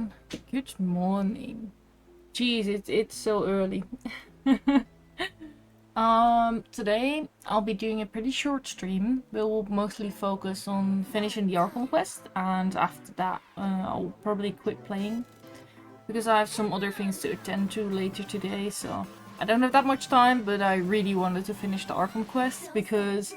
everyone. Good morning. Jeez, it's so early. Today I'll be doing a pretty short stream. We'll mostly focus on finishing the Archon quest, and after that I'll probably quit playing because I have some other things to attend to later today, so I don't have that much time, but I really wanted to finish the Archon quest because,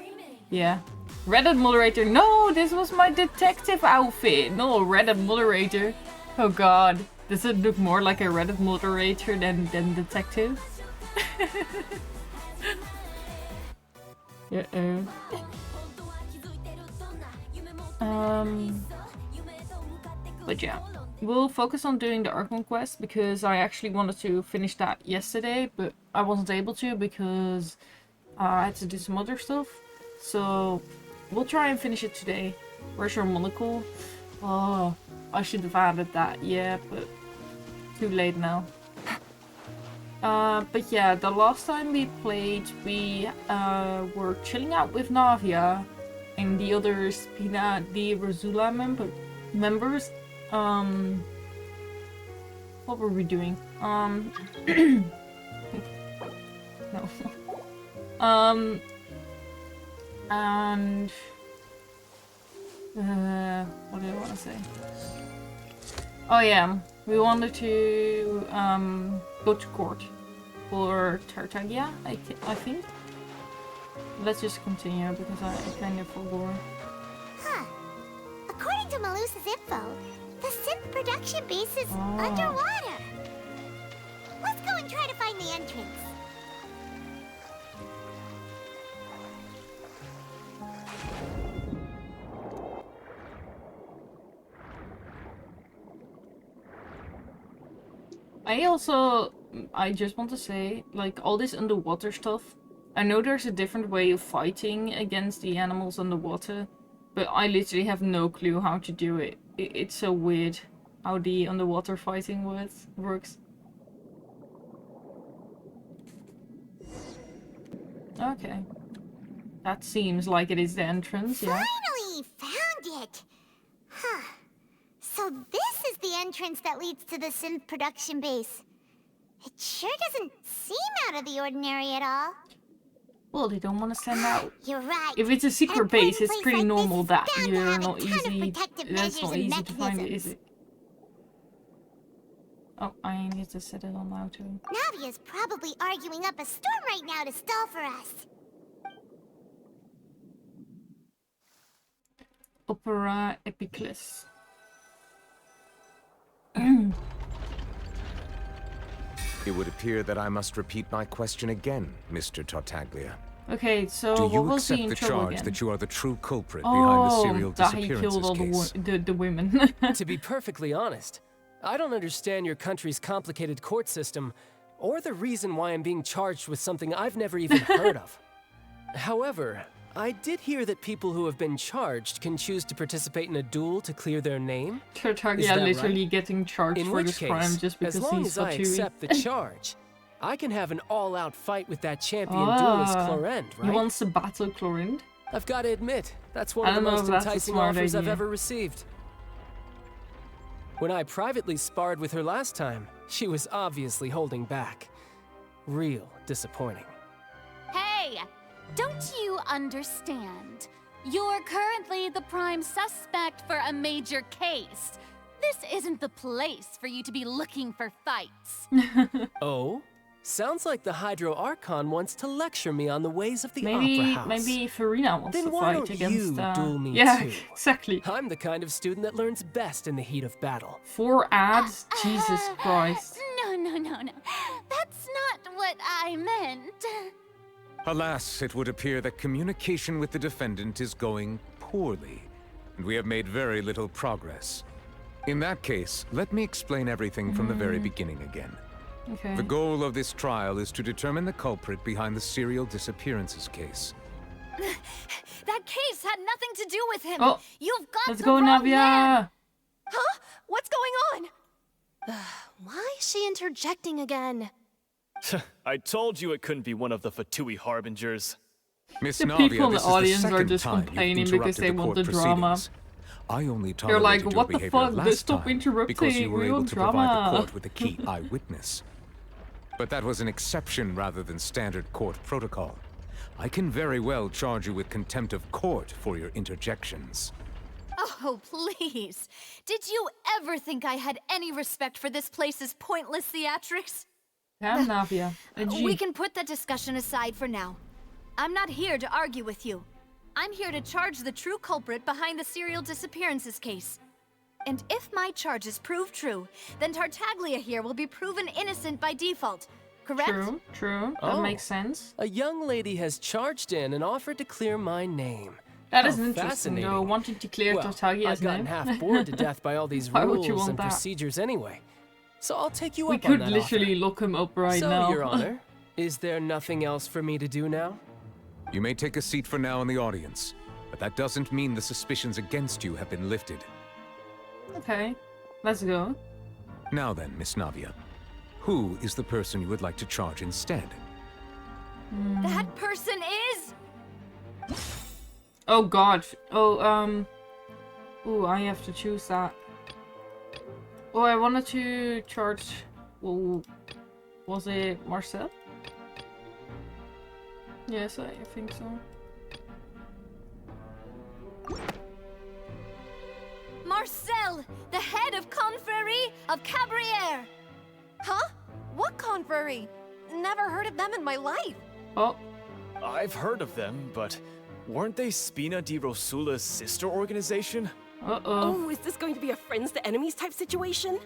yeah. Reddit moderator. No, this was my detective outfit. No, Reddit moderator. Oh god. Does it look more like a Reddit moderator than detective? But yeah. We'll focus on doing the Archon quest because I actually wanted to finish that yesterday, but I wasn't able to because I had to do some other stuff. So we'll try and finish it today. Where's your monocle? Oh, I should have added that. Yeah, but too late now. But yeah, the last time we played, we were chilling out with Navia and the other Spina di Rosula members. What were we doing? No. And what do I want to say? Oh yeah, we wanted to go to court for Tartaglia, I think. Let's just continue because I kind of forgot. Huh. According to Malusa's info, the synth production base is underwater. Let's go and try to find the entrance. I just want to say, like, all this underwater stuff, I know there's a different way of fighting against the animals underwater, but I literally have no clue how to do it. It's so weird how the underwater fighting works. Okay. That seems like it is the entrance, yeah. Finally found it! Huh. So this is the entrance that leads to the synth production base. It sure doesn't seem out of the ordinary at all. Well, they don't want to send out. You're right. If it's a secret base, it's pretty like normal that you're not easy. That's not easy to find it, is it? Oh, I need to set it on now too. Navia's probably arguing up a storm right now to stall for us. Opera Epiclus. It would appear that I must repeat my question again, Mr. Tartaglia. Okay, so do you what was accept the the charge again? that you are the true culprit behind the serial that he disappearances killed all case? the women. To be perfectly honest, I don't understand your country's complicated court system, or the reason why I'm being charged with something I've never even heard of. However, I did hear that people who have been charged can choose to participate in a duel to clear their name. Tartaglia literally getting charged for this crime just because as long he's as I Fatui. accept the charge, I can have an all-out fight with that champion duelist Clorend, right? He wants to battle Clorend? I've got to admit, that's one of the most enticing offers I've ever received. When I privately sparred with her last time, she was obviously holding back. Real disappointing. Hey! Don't you understand? You're currently the prime suspect for a major case. This isn't the place for you to be looking for fights. Oh? Sounds like the Hydro Archon wants to lecture me on the ways of the Opera House. Maybe Farina wants then to why fight don't against... you duel me yeah, too? exactly. I'm the kind of student that learns best in the heat of battle. 4 ads? Jesus Christ. No. That's not what I meant. Alas, it would appear that communication with the defendant is going poorly, and we have made very little progress. In that case, let me explain everything from the very beginning again. Okay. The goal of this trial is to determine the culprit behind the serial disappearances case. That case had nothing to do with him. Oh, You've got let's the go, wrong Navia. man. Huh? What's going on? Why is she interjecting again? I told you it couldn't be one of the Fatui harbingers. Miss The Navia, people in the this is audience are second just time you've complaining because interrupted they the want court the drama. proceedings. I only You're tolerated like, your what the behavior fuck? last Stop time interrupting. because you were Real able to provide the drama. court with a key eyewitness. But that was an exception rather than standard court protocol. I can very well charge you with contempt of court for your interjections. Oh, please. Did you ever think I had any respect for this place's pointless theatrics? Damn, Navia. A G. We can put that discussion aside for now. I'm not here to argue with you. I'm here to charge the true culprit behind the serial disappearances case. And if my charges prove true, then Tartaglia here will be proven innocent by default, correct? True, true. That Oh. makes sense. A young lady has charged in and offered to clear my name. That How is interesting, fascinating. though. Wanting to clear Well, Tartaglia's I've gotten name. half bored to death by all these Why would you rules want and that? procedures anyway. So I'll take you We up on could that literally offer. lock him up right So, now. Your Honor, is there nothing else for me to do now? You may take a seat for now in the audience, but that doesn't mean the suspicions against you have been lifted. Okay, let's go. Now then, Miss Navia, who is the person you would like to charge instead? That person is... Oh god. Oh, ooh, I have to choose that. Oh, I wanted to charge... Well, was it Marcel? Yes, I think so. Marcel, the head of Confrérie of Cabrières. Huh? What confrérie? Never heard of them in my life. Oh, I've heard of them, but weren't they Spina di Rosula's sister organization? uh-oh. Oh, is this going to be a friends to enemies type situation?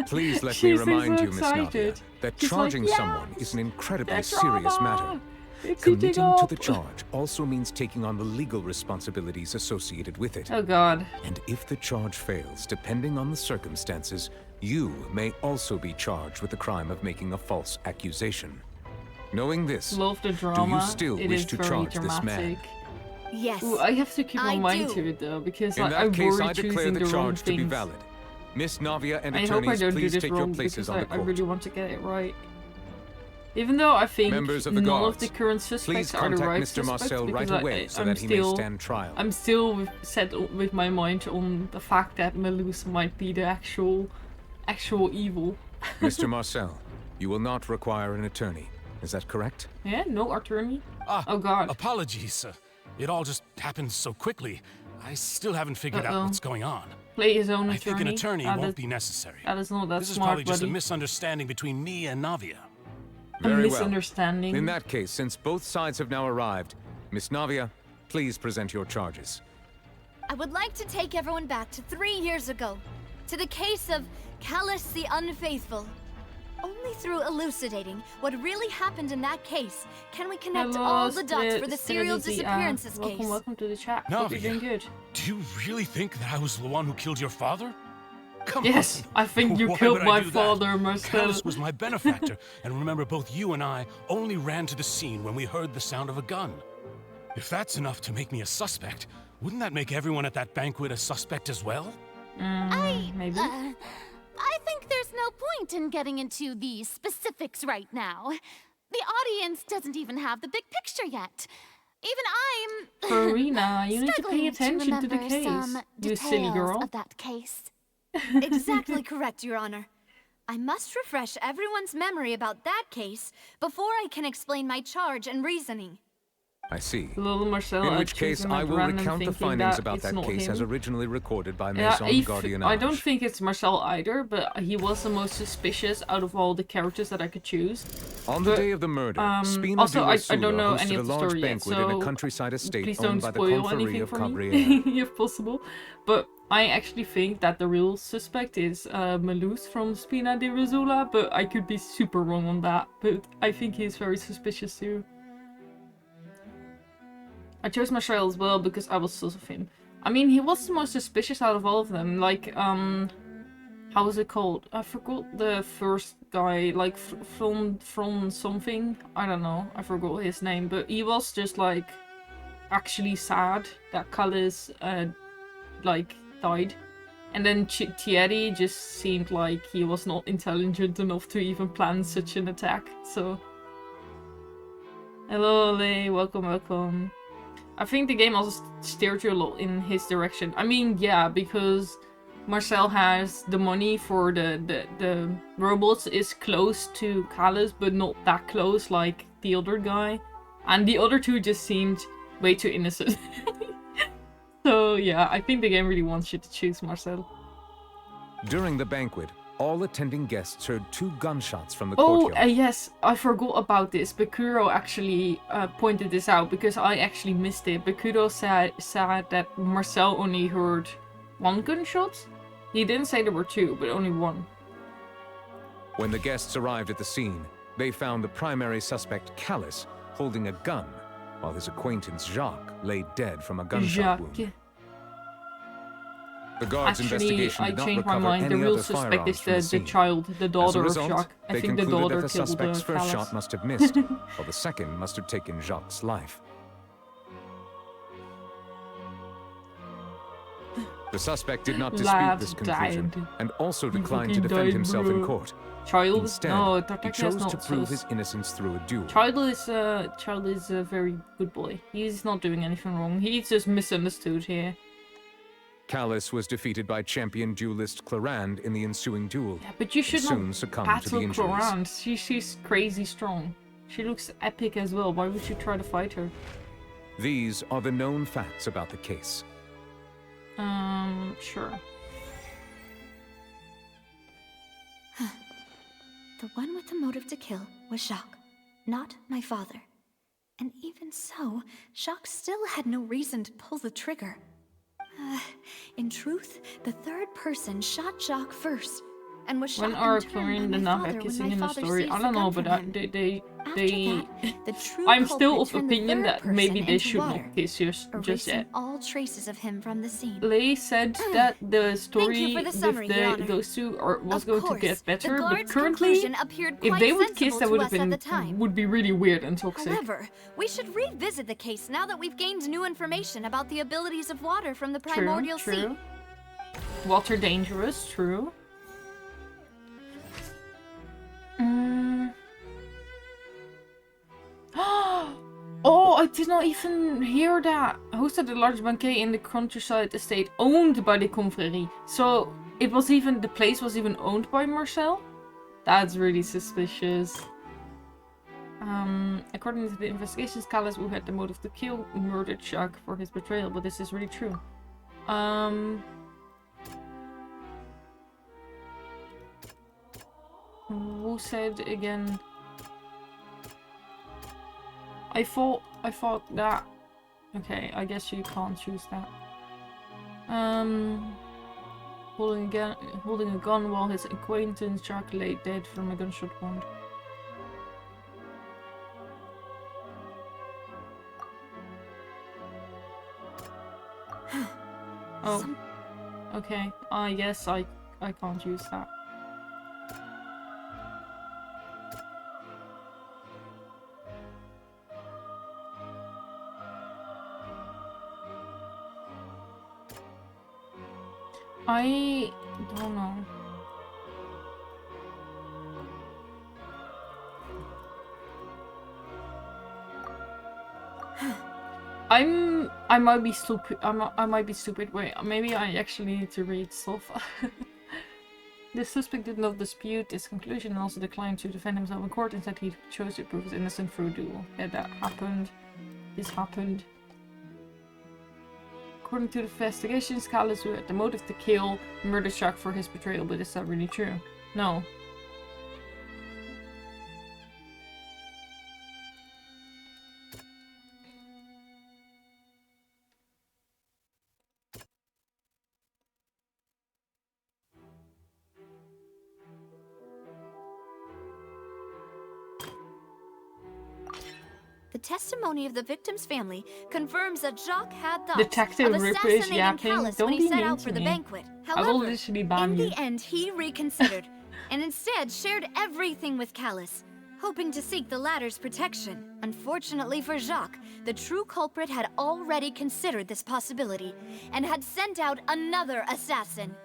Please let me She's remind so you, Miss Navia, excited. that She's like, charging someone "Yes, is an incredibly there's serious drama. matter. It's Committing heating to up." the charge also means taking on the legal responsibilities associated with it. Oh god. And if the charge fails, depending on the circumstances, you may also be charged with the crime of making a false accusation. Knowing this, Love the drama. still It wish is to very charge this man? dramatic. Yes. Ooh, I have to keep my I mind do. to it though, because in like, that I'm case, I already declare choosing the the wrong charge to be things. valid. Miss Navia and I hope I attorneys, don't do please this take your wrong places because on the I court. really want to get it right. Even though I think Members of the none guards, of the current suspects Please are the contact right Mr. suspects Marcel right because away so I'm that he may still, stand trial. I'm still set with my mind on the fact that Melus might be the actual evil. Mr. Marcel, you will not require an attorney. Is that correct? Yeah, no attorney. Ah, Oh god. apologies. It all just happened so quickly. I still haven't figured Uh-oh. out what's going on. Play his own I attorney. think an attorney That won't is- be necessary. That is not that This is smart, probably just a buddy. misunderstanding between me and Navia. A Very well. misunderstanding. In that case, since both sides have now arrived, Miss Navia, please present your charges. I would like to take everyone back to 3 years ago, to the case of Callus the Unfaithful. Only through elucidating what really happened in that case can we connect all the dots for the serial disappearances welcome, case. Welcome to the chat. Hope you're Navia. doing good. Do you really think that I was the one who killed your father? Come Yes, on. I think you Why killed would I my do that? father, Marcel. Callus was my benefactor, and remember both you and I only ran to the scene when we heard the sound of a gun. If that's enough to make me a suspect, wouldn't that make everyone at that banquet a suspect as well? Maybe. I think there's no point in getting into the specifics right now. The audience doesn't even have the big picture yet. Even I'm Farina, you need to pay struggling attention to the remember case. some You silly details girl. of that case. Exactly correct, Your Honor. I must refresh everyone's memory about that case before I can explain my charge and reasoning. I see. Little Marcel, In I which case, I will recount the findings about that case as originally recorded by Yeah, Maison Gardiennage. I don't think it's Marcel either, but he was the most suspicious out of all the characters that I could choose. On the But, day of the murder, Spina also, di I Rosula don't know hosted any a of the large story yet, banquet in so a countryside estate please owned don't by the spoil Confrérie anything of for me, Cabrières. if possible. But I actually think that the real suspect is Melus from Spina di Rosula, but I could be super wrong on that. But I think he's very suspicious too. I chose Marcel as well because I was sus of him. I mean, he was the most suspicious out of all of them. Like, how was it called? I forgot the first guy, like from something. I don't know. I forgot his name, but he was just like actually sad that Callus like died. And then Thierry just seemed like he was not intelligent enough to even plan such an attack. So, hello, Ole. Welcome, welcome. I think the game also steered you a lot in his direction. I mean, yeah, because Marcel has the money for the robots is close to Callus, but not that close like the other guy. And the other two just seemed way too innocent. So yeah, I think the game really wants you to choose Marcel. During the banquet, all attending guests heard 2 gunshots from the Oh, courtyard. yes, I forgot about this. Bakuro actually pointed this out because I actually missed it. Bakuro said that Marcel only heard 1 gunshot. He didn't say there were 2, but only 1. When the guests arrived at the scene, they found the primary suspect, Callus, holding a gun, while his acquaintance, Jacques, lay dead from a gunshot wound. The guards' Actually, investigation I did not changed my recover mind. The any real other suspect firearms is from the the scene. child, the As a daughter of result, Jacques. I they think the concluded daughter that the killed suspect's first Callus. shot must have missed, while the second must have taken Jacques' life. The suspect did not dispute Lad this conclusion, died. and also He declined to fucking defend died, himself in bro. court. Child? Instead, No, he Tartakia's chose to not prove so... his innocence through a duel. Child is a very good boy. He's not doing anything wrong. He's just misunderstood here. Callus was defeated by champion duelist Clarand in the ensuing duel. Yeah, but you should and soon not succumbed to the battle injuries. Clorant. She's crazy strong. She looks epic as well. Why would you try to fight her? These are the known facts about the case. Sure. The one with the motive to kill was Jacques, not my father. And even so, Jacques still had no reason to pull the trigger. In truth, the third person shot Jacques first, and was shot When are in turn by Chlorine and my Nava father when kissing my in the father story? seized I the don't know, gun but from him. they After that, the true I'm still culprit of turned the opinion third that maybe person they into should water, not kiss just erasing yet. all traces of him from the scene. Lei said that the story for the with summary, Your Honor. those two was Of going to course, get better, the but guard's currently, conclusion appeared if quite they would kiss, sensible that to would have us at been the time. would be really weird and toxic. However, we should revisit the case now that we've gained new information about the abilities of water from the primordial sea. True. Water dangerous, true. Oh, I did not even hear that. Hosted a large banquet in the countryside estate owned by the confrérie. So it was even, the place was even owned by Marcel? That's really suspicious. According to the investigations, Callus, who had the motive to kill, murdered Jacques for his betrayal, but this is really true. Who said again? I thought that. Okay, I guess you can't choose that. Holding a gun while his acquaintance Jacques lay dead from a gunshot wound. Oh, okay. I guess I can't use that. I don't know. I might be stupid. I might be stupid. Wait, maybe I actually need to read stuff. The suspect did not dispute this conclusion and also declined to defend himself in court. Instead, he chose to prove his innocence through a duel. Yeah, that happened. This happened. According to the investigations, Callus, who had the motive to kill, murdered Jacques for his betrayal, but is that really true? No. The testimony of the victim's family confirms that Jacques had thoughts Detective of Ripper is assassinating yapping. Callus Don't when be he set mean out to for the me. banquet. I will However, literally in ban you. the end, he reconsidered and instead shared everything with Callus, hoping to seek the latter's protection. Unfortunately for Jacques, the true culprit had already considered this possibility and had sent out another assassin.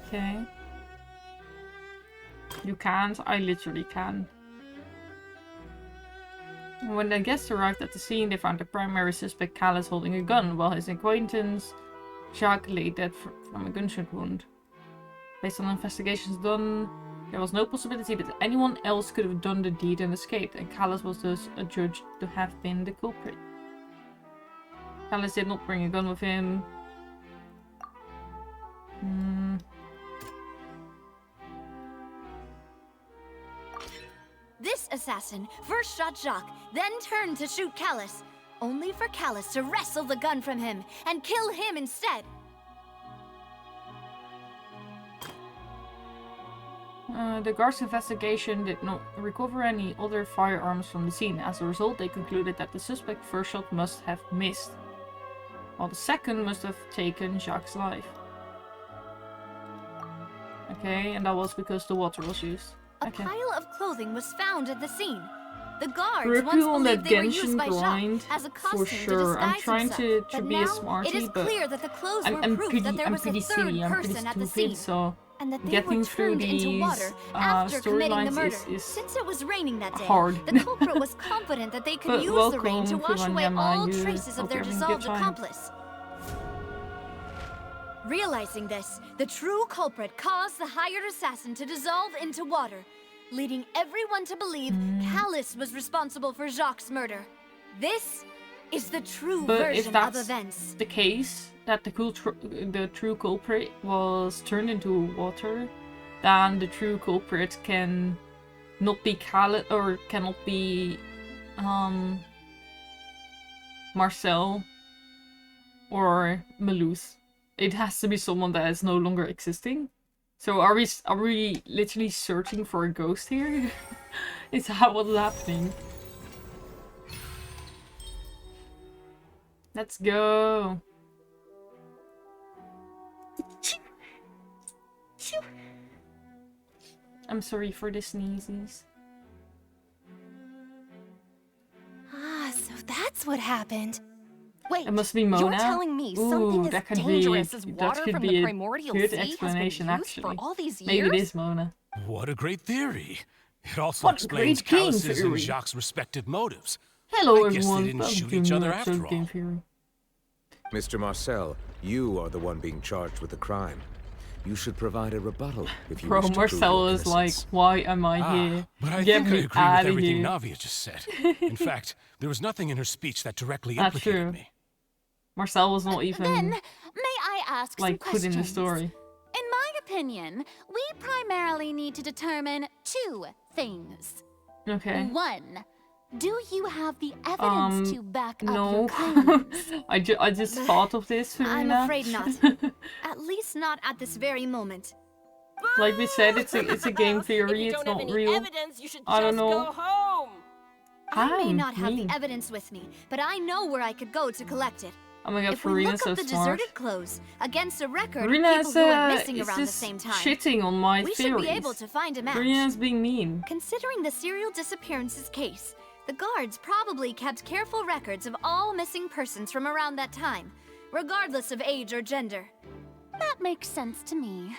Okay. You can't. I literally can. When the guests arrived at the scene, they found the primary suspect Callus holding a gun, while his acquaintance Jacques lay dead from a gunshot wound. Based on investigations done, there was no possibility that anyone else could have done the deed and escaped, and Callus was thus adjudged to have been the culprit. Callus did not bring a gun with him. This assassin first shot Jacques, then turned to shoot Callus, only for Callus to wrestle the gun from him and kill him instead. The guards' investigation did not recover any other firearms from the scene. As a result, they concluded that the suspect's first shot must have missed, while the second must have taken Jacques' life. Okay, and that was because the water was used. A pile of clothing was found at the scene. The guards We're once on that believed they were Genshin used by grind Jacques as a for costume sure. to disguise I'm trying himself. to But be a now smarty, it is but clear that the clothes were I'm proof pretty, that there was a silly. third I'm pretty person at the stupid, scene, so and that they getting were through turned into these water after committing the storylines murder. is Since it was raining that day, hard. the culprit was confident that they could But use the rain to welcome, wash away Kuranyama. all You traces of hope their you're having a good dissolved time. accomplice. Realizing this, the true culprit caused the hired assassin to dissolve into water, leading everyone to believe Callus was responsible for Jacques' murder. This is the true But if version of that's events. the case, that the true culprit was turned into water, then the true culprit can not be Callus, or cannot be Marcel or Malus. It has to be someone that is no longer existing. So are we literally searching for a ghost here? Is that what's happening? Let's go. I'm sorry for the sneezes. Ah, so that's what happened. Wait, It must be Mona. You're telling me something that as could dangerous be, as that water could from be the a primordial good sea has been explanation, used actually. for all these years? Maybe it is Mona. What a great theory. It also What a explains great game Callus's and theory. Jacques' respective motives. Hello I guess everyone. they didn't Welcome shoot to each a new other episode of after Game all. Theory. Mr. Marcel, you are the one being charged with the crime. You should provide a rebuttal if you Bro, wish to Marcel prove your is like, innocence. why am I here? But I Get think I me agree out with of everything here. Navia just said. In fact, there was nothing in her speech that directly That's implicated true. me. Marcel was not even Then, may I ask some like put questions? in the story. In my opinion, we primarily need to determine two things. Okay. One, do you have the evidence to back up your No. claims? I just thought of this, I'm Farina. afraid not. At least not at this very moment. Like we said, it's a game theory. It's not real. Evidence, you should I don't just know. go home. I may not have mean. the evidence with me, but I know where I could go to collect it. Oh my god, If we Farina's look so up the smart. deserted clothes against a record Farina of is people who went missing is around the just same time, shitting on my we theories. should be able to find a match. Farina's being mean. Considering the serial disappearances case, the guards probably kept careful records of all missing persons from around that time, regardless of age or gender. That makes sense to me.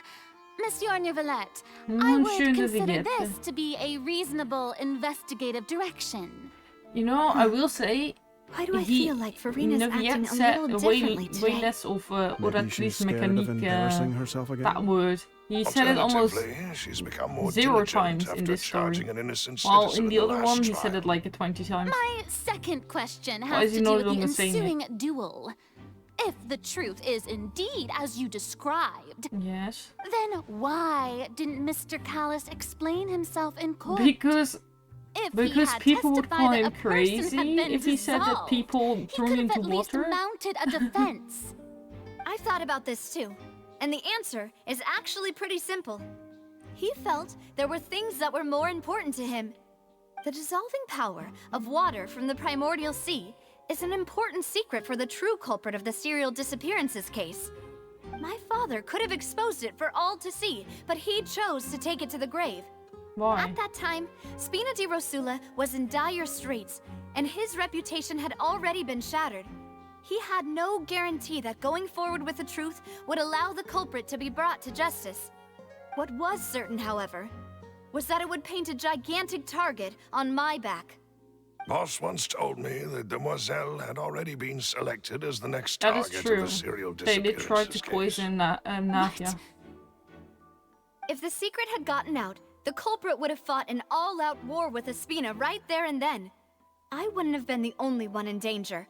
Monsieur Neuvillette, I Monsieur would consider Neuvillette. this to be a reasonable investigative direction. You know, I will say, Why do I he, feel like Farina's acting Neuvillette a said little way, differently today? way less of Maybe she's oratrice scared of mécanique, embarrassing herself again. that word. He said it almost Alternatively, she's become more 0 diligent times in after this story. charging an innocent While citizen in the other last one, he said trial. it like 20 times. My second question Why has is he to no do with the longer saying it? ensuing duel. If the truth is indeed as you described, Yes. then why didn't Mr. Callus explain himself in court? Because If he because had people would testified call that him a person had crazy been if he said that dissolved, people he thrown could have into at least water. mounted a defense. I've thought about this too, and the answer is actually pretty simple. He felt there were things that were more important to him. The dissolving power of water from the primordial sea is an important secret for the true culprit of the serial disappearances case. My father could have exposed it for all to see, but he chose to take it to the grave. Why? At that time, Spina di Rosula was in dire straits, and his reputation had already been shattered. He had no guarantee that going forward with the truth would allow the culprit to be brought to justice. What was certain, however, was that it would paint a gigantic target on my back. Boss once told me that Demoiselle had already been selected as the next That is target true. of the serial They did try to disappearances case. poison Navia. If the secret had gotten out, the culprit would have fought an all-out war with Espina right there and then. I wouldn't have been the only one in danger.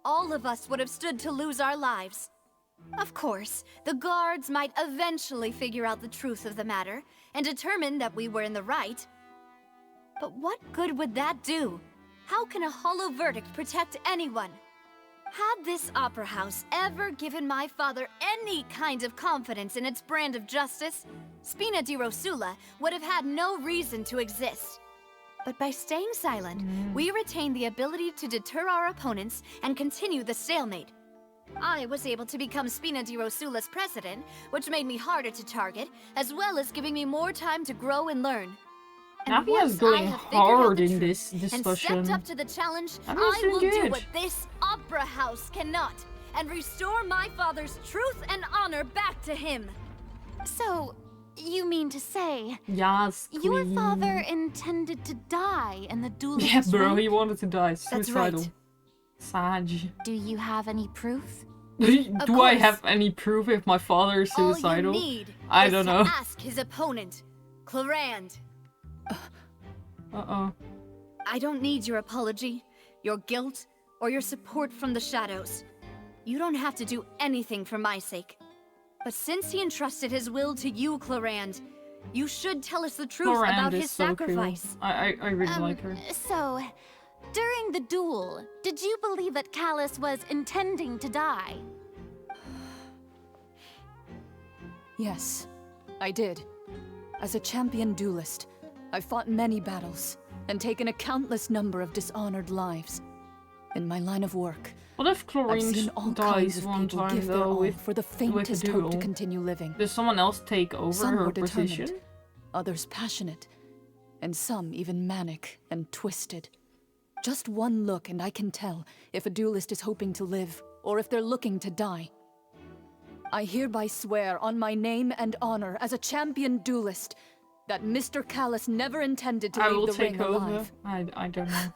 All of us would have stood to lose our lives. Of course, the guards might eventually figure out the truth of the matter and determine that we were in the right. But what good would that do? How can a hollow verdict protect anyone? Had this opera house ever given my father any kind of confidence in its brand of justice, Spina di Rosula would have had no reason to exist. But by staying silent, we retain the ability to deter our opponents and continue the stalemate. I was able to become Spina di Rosula's president, which made me harder to target, as well as giving me more time to grow and learn. And Navia's once I going have figured out hard the in truth this and discussion. stepped up to the challenge, Navia's I doing will do good. what this opera house cannot, and restore my father's truth and honor back to him. So, you mean to say Yes, your queen. father intended to die in the duelist Yeah, bro, ring? he wanted to die. That's Suicidal. right. Sag. Do you have any proof? Do I course. have any proof if my father is suicidal? All you need I is don't to know. ask his opponent, Clarand. Uh-oh. I don't need your apology, your guilt, or your support from the shadows. You don't have to do anything for my sake. But since he entrusted his will to you, Clarand, you should tell us the truth Florand about is his so sacrifice. cool. I really like her. So, during the duel, did you believe that Callus was intending to die? Yes, I did. As a champion duelist, I've fought many battles and taken a countless number of dishonored lives. In my line of work, What if I've Chlorine seen all dies kinds of one people time give their though all with for the a faintest hope to duel? continue living. Does someone else take over Some her were determined, position? others passionate, and some even manic and twisted. Just one look and I can tell if a duelist is hoping to live or if they're looking to die. I hereby swear on my name and honor as a champion duelist that Mr. Callus never intended to I leave will the take ring over. alive. I don't know.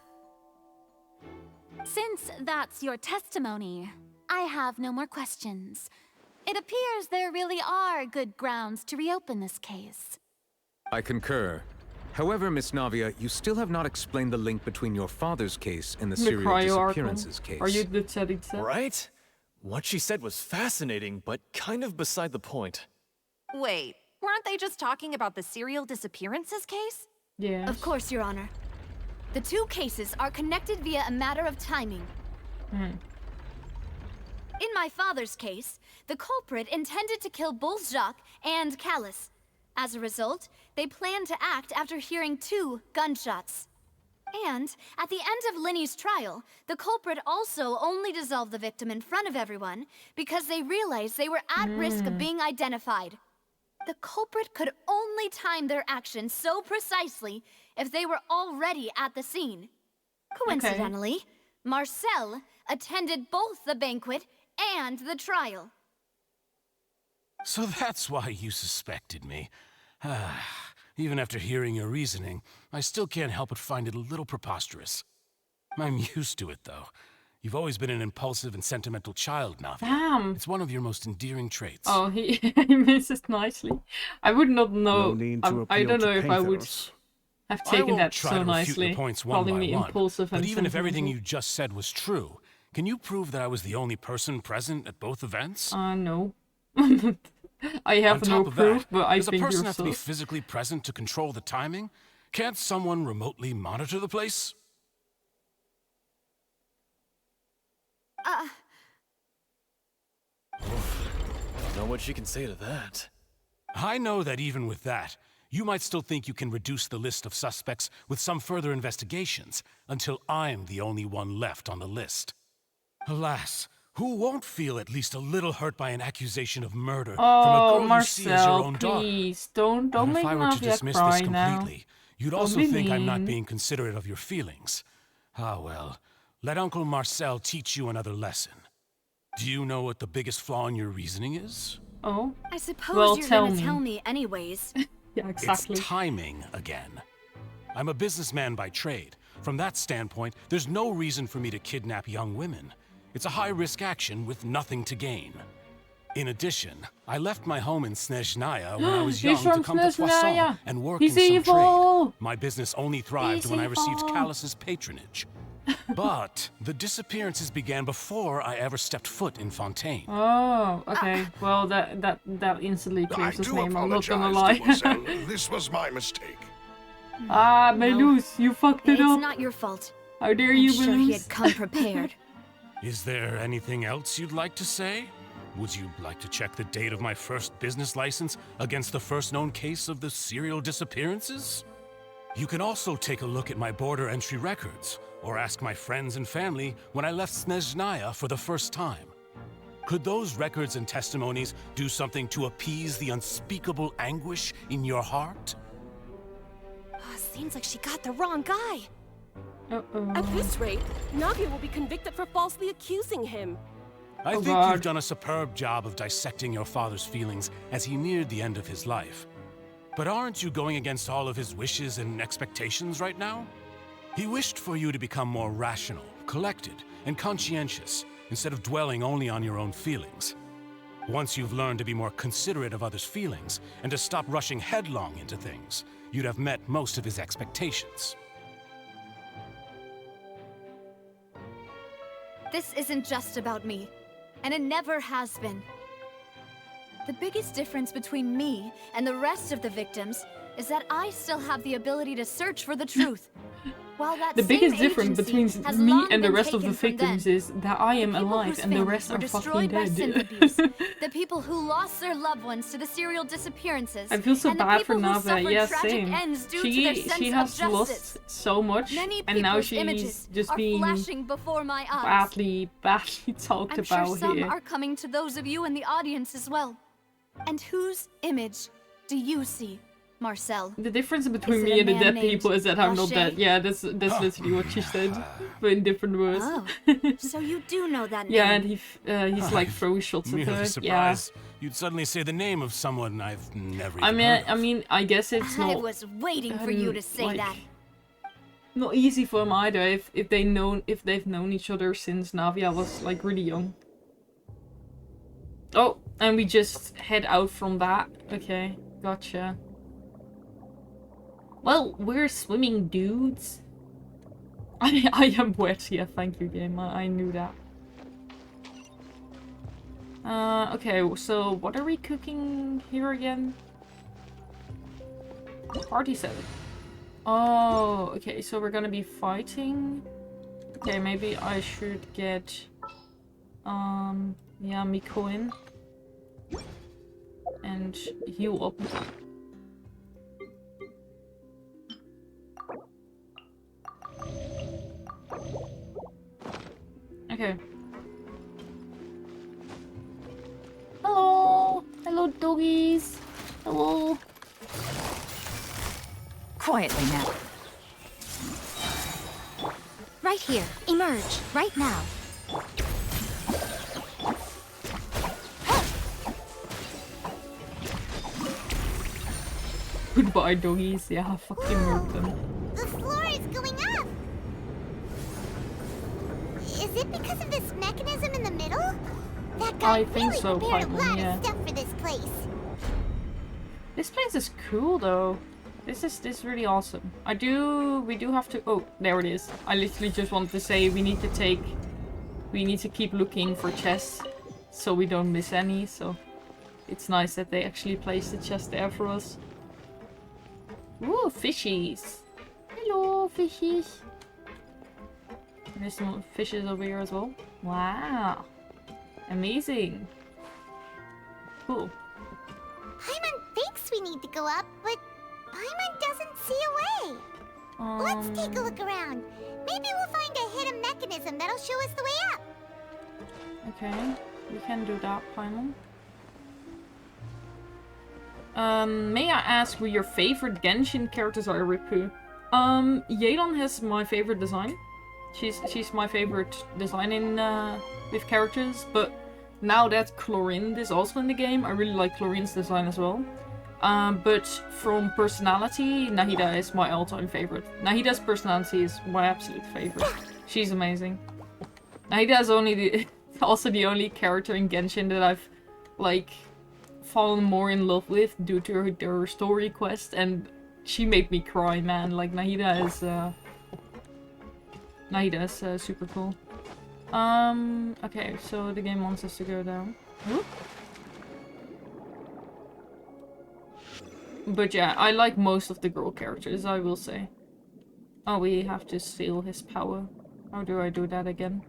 Since that's your testimony, I have no more questions. It appears there really are good grounds to reopen this case. I concur. However, Miss Navia, you still have not explained the link between your father's case and the The serial cryo archon. disappearances case. Are you the Tsaritsa? Right? What she said was fascinating, but kind of beside the point. Wait, weren't they just talking about the serial disappearances case? Yeah. Of course, Your Honor. The two cases are connected via a matter of timing. Hmm. In my father's case, the culprit intended to kill both Jacques and Callus. As a result, they planned to act after hearing 2 gunshots. And at the end of Linny's trial, the culprit also only dissolved the victim in front of everyone because they realized they were at risk of being identified. The culprit could only time their actions so precisely if they were already at the scene. Coincidentally, Marcel attended both the banquet and the trial. So that's why you suspected me. Even after hearing your reasoning, I still can't help but find it a little preposterous. I'm used to it, though. You've always been an impulsive and sentimental child, Navia. Damn. It's one of your most endearing traits. Oh, he he misses nicely. I would not know. No need to I appeal don't to know if I would pathos. have I taken won't that try so to refute nicely. your points one Calling by me one, impulsive and but even if everything sentimental. you just said was true, can you prove that I was the only person present at both events? No. I have On no top of proof, that, but I does a think person you're have to be so. physically present to control the timing? Can't someone remotely monitor the place? Don't know what she can say to that. I know that even with that, you might still think you can reduce the list of suspects with some further investigations, until I'm the only one left on the list. Alas, who won't feel at least a little hurt by an accusation of murder from a Oh, girl you see as your Marcel, own daughter? please don't And make if I were to Navia dismiss cry this now. completely, you'd Don't also be think I'm not mean. being considerate of your feelings. Ah well, let Uncle Marcel teach you another lesson. Do you know what the biggest flaw in your reasoning is? Oh, I suppose Well, you're tell gonna me. tell me anyways. yeah, exactly. It's timing again. I'm a businessman by trade, From that standpoint, there's no reason for me to kidnap young women. It's a high-risk action with nothing to gain. In addition, I left my home in Snezhnaya when I was young He's from to come to Poisson Snezhnaya. and work He's in some evil. trade. My business only thrived He's when I received evil. Callus's patronage. But the disappearances began before I ever stepped foot in Fontaine. Oh, okay. Well, that instantly I clears his do name. I'm not gonna apologize, lie. Demoiselle. This was my mistake. Ah, Melus, you fucked it It's up. not your fault. How dare I'm you, sure he had Melus? come prepared. Is there anything else you'd like to say? Would you like to check the date of my first business license against the first known case of the serial disappearances? You can also take a look at my border entry records, or ask my friends and family when I left Snezhnaya for the first time. Could those records and testimonies do something to appease the unspeakable anguish in your heart? Seems like she got the wrong guy. Uh-oh. At this rate, Navia will be convicted for falsely accusing him. I think God. you've done a superb job of dissecting your father's feelings as he neared the end of his life. But aren't you going against all of his wishes and expectations right now? He wished for you to become more rational, collected, and conscientious, instead of dwelling only on your own feelings. Once you've learned to be more considerate of others' feelings, and to stop rushing headlong into things, you'd have met most of his expectations. This isn't just about me, and it never has been. The biggest difference between me and the rest of the victims is that I still have the ability to search for the truth. While that The same biggest difference agency between has me long and the been rest of the taken from victims them. is that I am The people alive whose and the families rest were are fucking destroyed by synth dead. abuse, the people who lost their loved ones to the serial disappearances, I feel so and the bad for people who Nava. suffered Yeah, tragic same. ends due to their sense She of has justice. lost so much, Many and now people's she's images just are being flashing before my eyes. badly talked I'm sure about some here. are coming to those of you in the audience as well. And whose image do you see, Marcel? The difference between Is it me a and the man dead named people is that I'm not Lachey? dead. Yeah, that's literally what she said, but in different words. Oh, so you do know that name? Yeah, and he's like throwing shots at Merely her. Yeah. surprised you'd suddenly say the name of someone I've never even heard of. I guess it's I not was waiting for you to say like, that. not easy for them either if they've known each other since Navia was like really young. Oh, and we just head out from that. Okay, gotcha. Well, we're swimming dudes. I am wet. Yeah, thank you, game. I knew that. Okay, so what are we cooking here again? Party set. Oh, okay, so we're gonna be fighting. Okay, maybe I should get yeah, Miko in and heal up. Okay. Hello! Hello, doggies! Hello! Quietly now. Right here. Emerge. Right now. Goodbye, doggies. Yeah, fucking murk them. The floor is going up! Is it because of this mechanism in the middle? That guy I think really so, prepared a Pipeline, lot yeah. of stuff for this place. This place is cool, though. This is really awesome. We do have to... Oh, there it is. I literally just wanted to say we need to keep looking for chests so we don't miss any, so it's nice that they actually placed the chest there for us. Ooh, fishies. Hello, fishies. There's some fishes over here as well. Wow. Amazing. Cool. Paimon thinks we need to go up, but Paimon doesn't see a way. Let's take a look around. Maybe we'll find a hidden mechanism that'll show us the way up. Okay, we can do that, Paimon. May I ask who your favorite Genshin characters are, Riku? Yelan has my favorite design. She's my favorite design in with characters, but now that Chlorinde is also in the game, I really like Chlorine's design as well. But from personality, Nahida is my all-time favorite. Nahida's personality is my absolute favorite. She's amazing. Nahida is also the only character in Genshin that I've, like, fallen more in love with due to her story quest, and she made me cry, man. Like, Nahida is super cool. Okay, so the game wants us to go down. Whoop. But yeah, I like most of the girl characters, I will say. Oh, we have to steal his power. How do I do that again?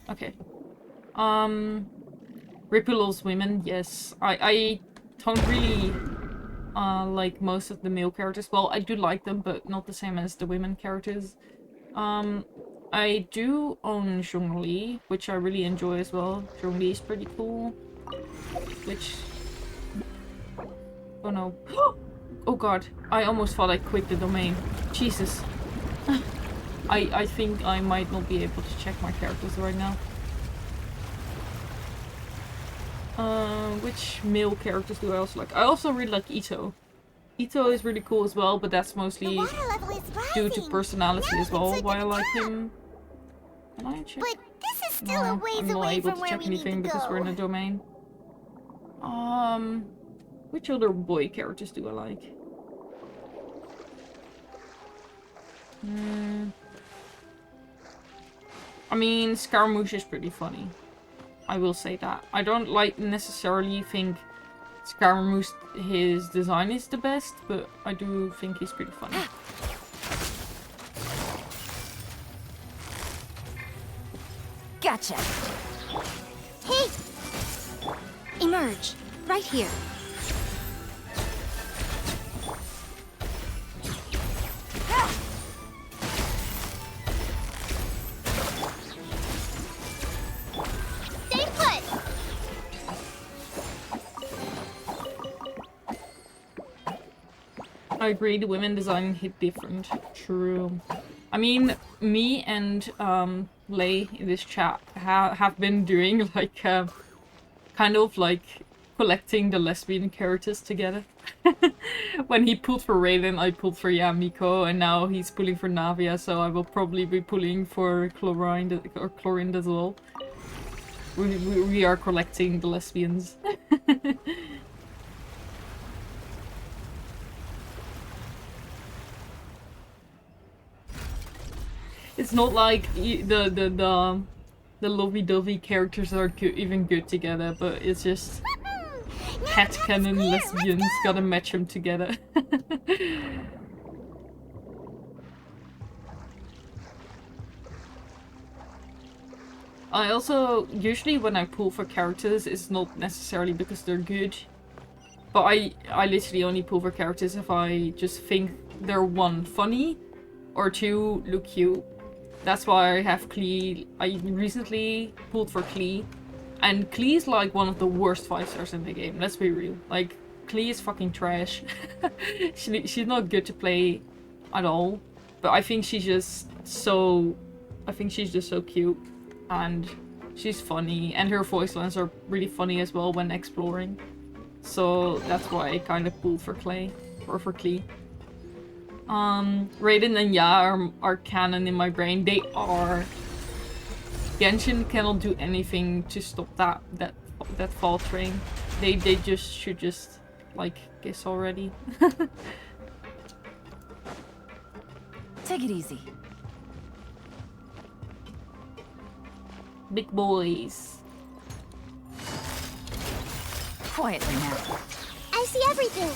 Okay. Rippy loves women, yes. I don't really like most of the male characters. Well, I do like them, but not the same as the women characters. I do own Zhongli, which I really enjoy as well. Zhongli is pretty cool. Which... Oh no. Oh god, I almost thought I quit the domain. Jesus. I think I might not be able to check my characters right now. Which male characters do I also like? I also really like Ito. Ito is really cool as well, but that's mostly due to personality as well, why I like him. Can I check? But this is still a ways I'm not away able from to where check we need anything to because we're in go. a domain. Which other boy characters do I like? I mean, Scaramouche is pretty funny. I will say that. I don't necessarily think Scaramouche, his design is the best, but I do think he's pretty funny. Gotcha. Hey! Emerge. Right here. Stay put! I agree, the women design hit different. True. I mean, me and Lei in this chat have been doing like kind of like collecting the lesbian characters together. When he pulled for Raiden, I pulled for Yamiko, and now he's pulling for Navia, so I will probably be pulling for Chlorinde as well. We are collecting the lesbians. It's not like the lovey-dovey characters are even good together, but it's just headcanon lesbians gotta match them together. I also, usually when I pull for characters, it's not necessarily because they're good. But I literally only pull for characters if I just think they're one, funny, or two, look cute. That's why I have Klee. I recently pulled for Klee. And Klee is like one of the worst 5-stars in the game, let's be real. Like, Klee is fucking trash. She's not good to play at all. But I think she's just so... I think she's just so cute. And she's funny. And her voice lines are really funny as well when exploring. So that's why I kind of pulled for Klee. Raiden and Ya are canon in my brain. They are. Genshin cannot do anything to stop that fall train. They just should just like kiss already. Take it easy. Big boys. Quietly now. I see everything.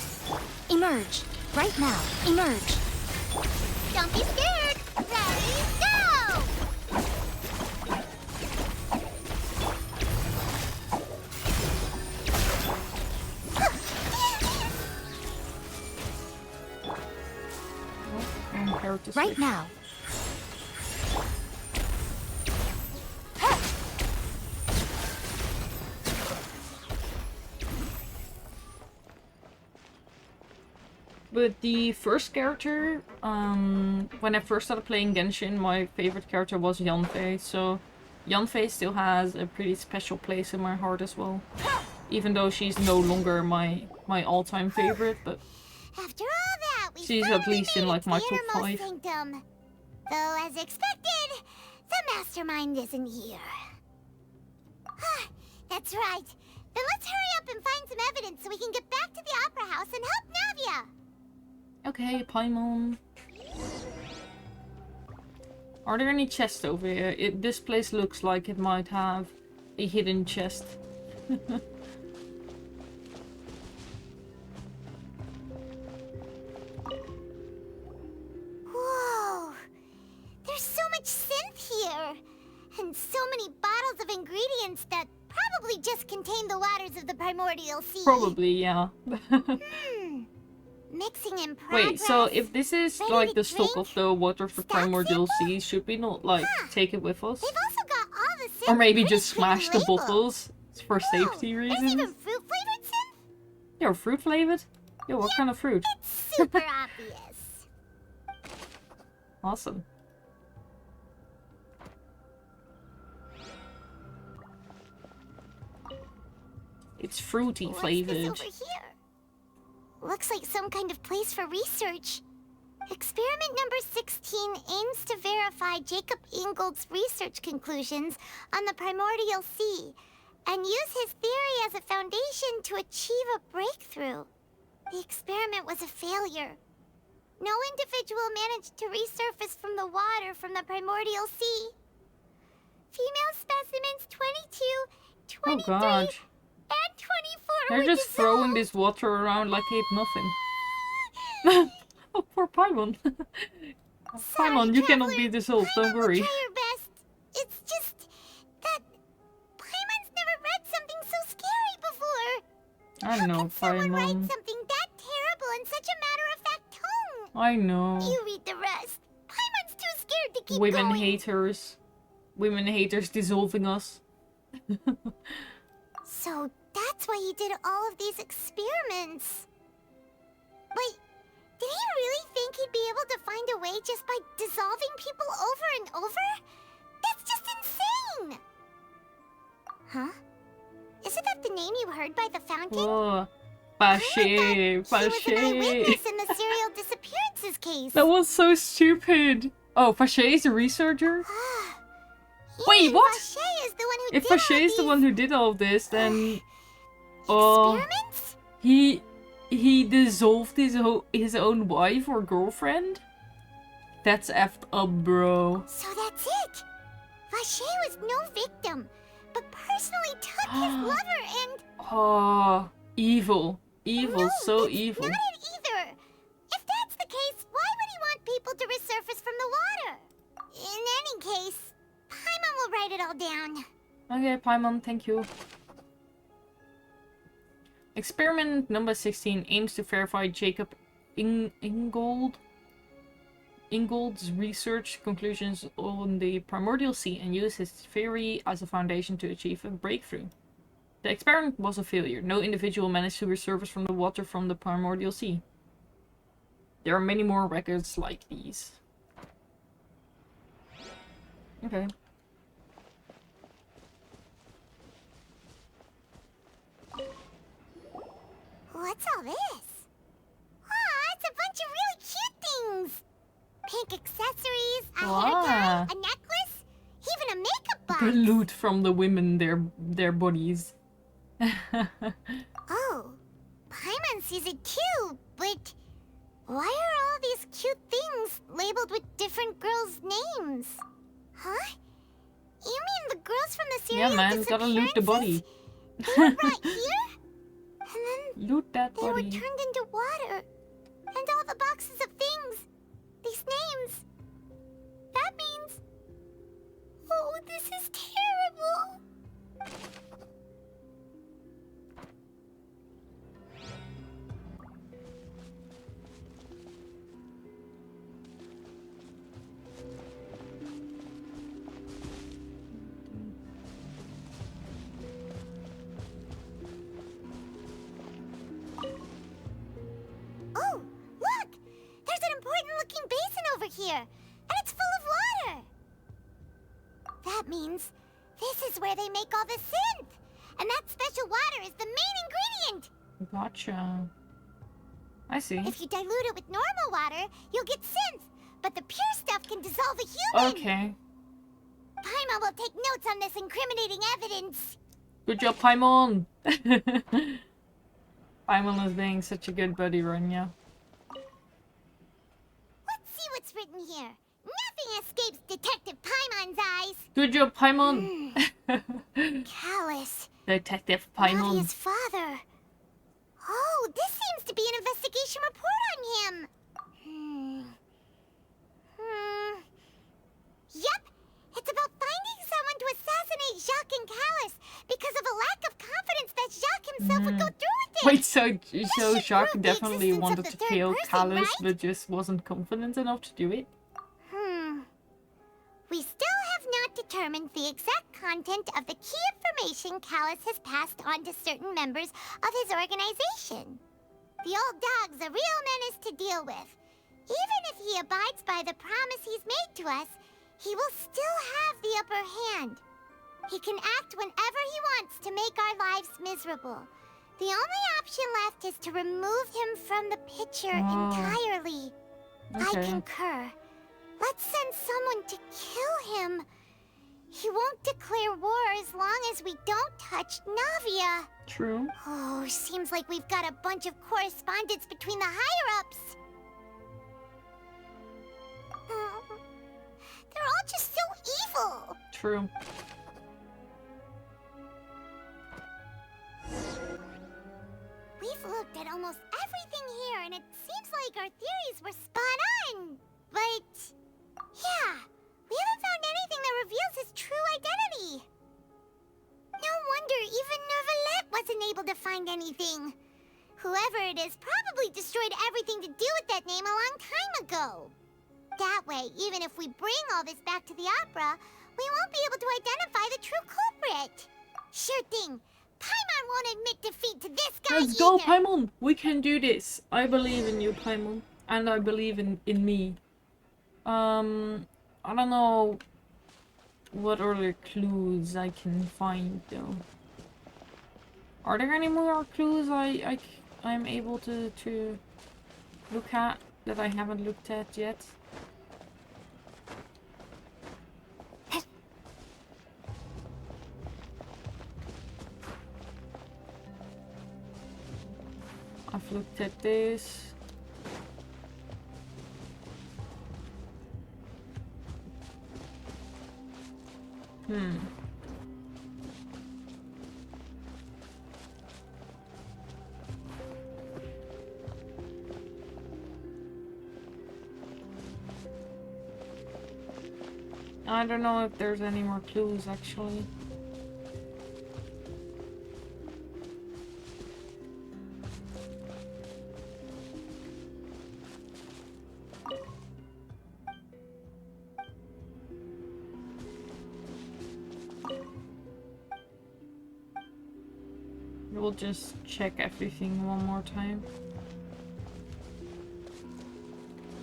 Emerge. Right now. Emerge. Don't be scared. Ready, go! Right now. But the first character, when I first started playing Genshin, my favorite character was Yanfei, so Yanfei still has a pretty special place in my heart as well. Even though she's no longer my all-time favorite, but After all that, we she's at least in like my top 5. Sanctum. Though, as expected, the mastermind isn't here. That's right. Then let's hurry up and find some evidence so we can get back to the Opera House and help Navia. Okay, Paimon. Are there any chests over here? This place looks like it might have a hidden chest. Whoa! There's so much synth here! And so many bottles of ingredients that probably just contain the waters of the primordial sea. Probably, yeah. Mixing in progress. Wait, so if this is Ready like to the stock drink? of the water for primordial simple? sea, should we not like take it with us? They've also got all the synth Or maybe pretty just smash the labeled. bottles for safety There's reasons? even fruit-flavored synth? Yo, fruit flavored? Yo, what kind of fruit? It's super obvious. Awesome. It's fruity What's flavored. this over here? Looks like some kind of place for research. Experiment number 16 aims to verify Jacob Ingold's research conclusions on the primordial sea and use his theory as a foundation to achieve a breakthrough. The experiment was a failure. No individual managed to resurface from the water from the primordial sea. Female specimens 22, 23, Oh god. and 24 They're were just throwing dissolved. this water around like it's nothing. Oh, poor Paimon. Paimon, you cannot be dissolved, don't worry. Try your best. It's just that Paimon's never read something so scary before. I know, How could someone write Paimon. something that terrible in such a matter-of-fact tone? I know. You read the rest. Paimon's too scared to keep Women going. haters. Women haters dissolving us. So that's why he did all of these experiments. Wait, did he really think he'd be able to find a way just by dissolving people over and over? That's just insane! Huh? Isn't that the name you heard by the fountain? Oh, I Pache, thought she was an eyewitness Pache. in the serial disappearances case. That was so stupid. Oh, Pache is a researcher? You Wait, mean what? Vache is the one who If did all Pache is the these one who did all of this, then... Oh, experiments? he dissolved his own wife or girlfriend? That's effed up, bro. So that's it. Vache was no victim, but personally took his lover and... Oh, evil. Evil, No, so that's evil. not it either. If that's the case, why would he want people to resurface from the water? In any case, Paimon will write it all down. Okay, Paimon, thank you. Experiment number 16 aims to verify Jacob Ingold's research conclusions on the primordial sea and use his theory as a foundation to achieve a breakthrough. The experiment was a failure. No individual managed to resurface from the water from the primordial sea. There are many more records like these. Okay. What's all this? Aw, it's a bunch of really cute things. Pink accessories, a hair tie, Wow. a necklace, even a makeup box. The loot from the women, their bodies. Oh, Paimon sees it too, but why are all these cute things labeled with different girls' names? Huh? You mean the girls from the serial Yeah, man, gotta loot the body. They were brought here? And then Loot that they were body. turned into water. And all the boxes of things. These names. That means... Oh, this is terrible. Oh, look! There's an important-looking basin over here, and it's full of water. That means this is where they make all the synth, And that special water is the main ingredient! Gotcha. I see. If you dilute it with normal water, you'll get synth. But the pure stuff can dissolve a human! Okay. Paimon will take notes on this incriminating evidence. Good job, Paimon! Paimon is being such a good buddy, Rania. Let's see what's written here. Nothing escapes Detective Paimon's eyes. Good job, Paimon! Callus. Detective Paimon. Navia's father. Oh, this seems to be an investigation report on him. Yep, it's about finding someone to assassinate Jacques and Callus because of a lack of confidence that Jacques himself would go through with it. Wait, so should Jacques prove the definitely existence of wanted the to third kill person, Callus, right? but just wasn't confident enough to do it? We still have not determined the exact content of the key information Callus has passed on to certain members of his organization. The old dog's a real menace to deal with. Even if he abides by the promise he's made to us, he will still have the upper hand. He can act whenever he wants to make our lives miserable. The only option left is to remove him from the picture entirely. Okay. I concur. Let's send someone to kill him. He won't declare war as long as we don't touch Navia. True. Oh, seems like we've got a bunch of correspondence between the higher-ups. They're all just so evil. True. We've looked at almost everything here, and it seems like our theories were spot on. But, yeah, we haven't found anything that reveals his true identity. No wonder even Nervalette wasn't able to find anything. Whoever it is probably destroyed everything to do with that name a long time ago. That way, even if we bring all this back to the opera, we won't be able to identify the true culprit. Sure thing. Paimon won't admit defeat to this guy Let's go, either. Paimon! We can do this. I believe in you, Paimon. And I believe in me. I don't know what other clues I can find, though. Are there any more clues I'm able to look at that I haven't looked at yet? I've looked at this. I don't know if there's any more clues, actually. We'll just check everything one more time.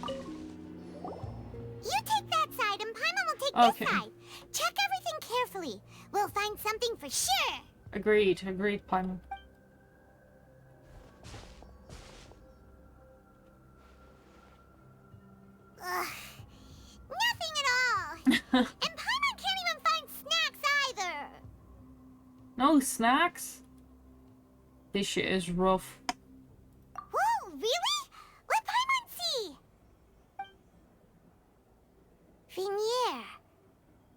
You take that side and Paimon will take Okay. this side. Check everything carefully. We'll find something for sure. Agreed, Paimon. Ugh. Nothing at all. And Paimon can't even find snacks either. No snacks? This shit is rough. Whoa, really? Let Paimon see. Vinier.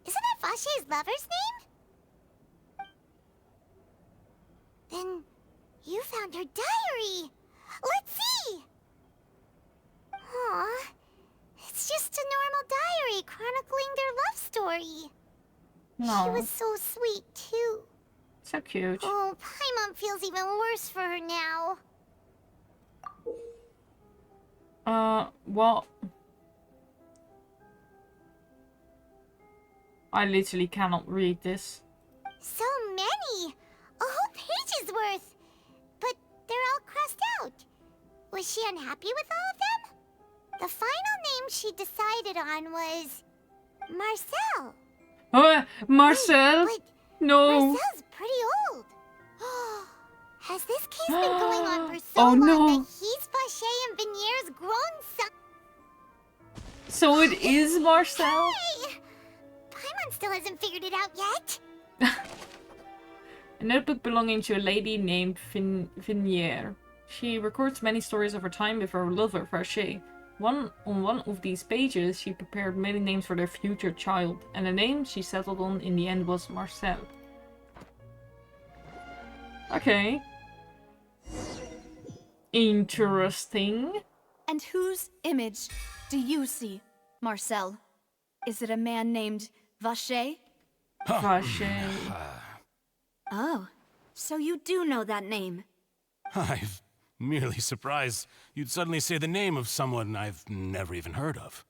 Isn't that Vache's lover's name? Then you found her diary. Let's see. Aw. It's just a normal diary chronicling their love story. No. She was so sweet, too. So cute. Oh, Paimon feels even worse for her now. What? I literally cannot read this. So many! A whole page's worth! But they're all crossed out. Was she unhappy with all of them? The final name she decided on was... Marcel. Marcel? But No. Marcel's pretty old. Has this case been going on for so Oh, long no. that he's Vacher and Venier's grown son? So it is Marcel? Hey! Paimon still hasn't figured it out yet. A notebook belonging to a lady named Vinier. She records many stories of her time with her lover, Vacher. On one of these pages, she prepared many names for their future child, and the name she settled on in the end was Marcel. Okay. Interesting. And whose image do you see, Marcel? Is it a man named Vacher? Vacher. Oh, so you do know that name. I'm merely surprised you'd suddenly say the name of someone I've never even heard of.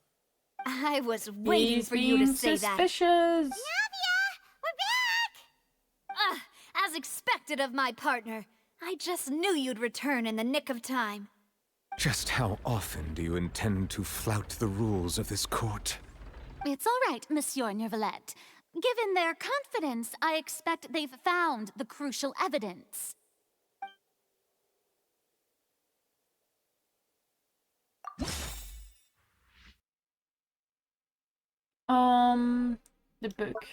I was waiting He's for you to being say suspicious. that. Navia! We're back! As expected of my partner. I just knew you'd return in the nick of time. Just how often do you intend to flout the rules of this court? It's all right, Monsieur Nervalette. Given their confidence, I expect they've found the crucial evidence. The book.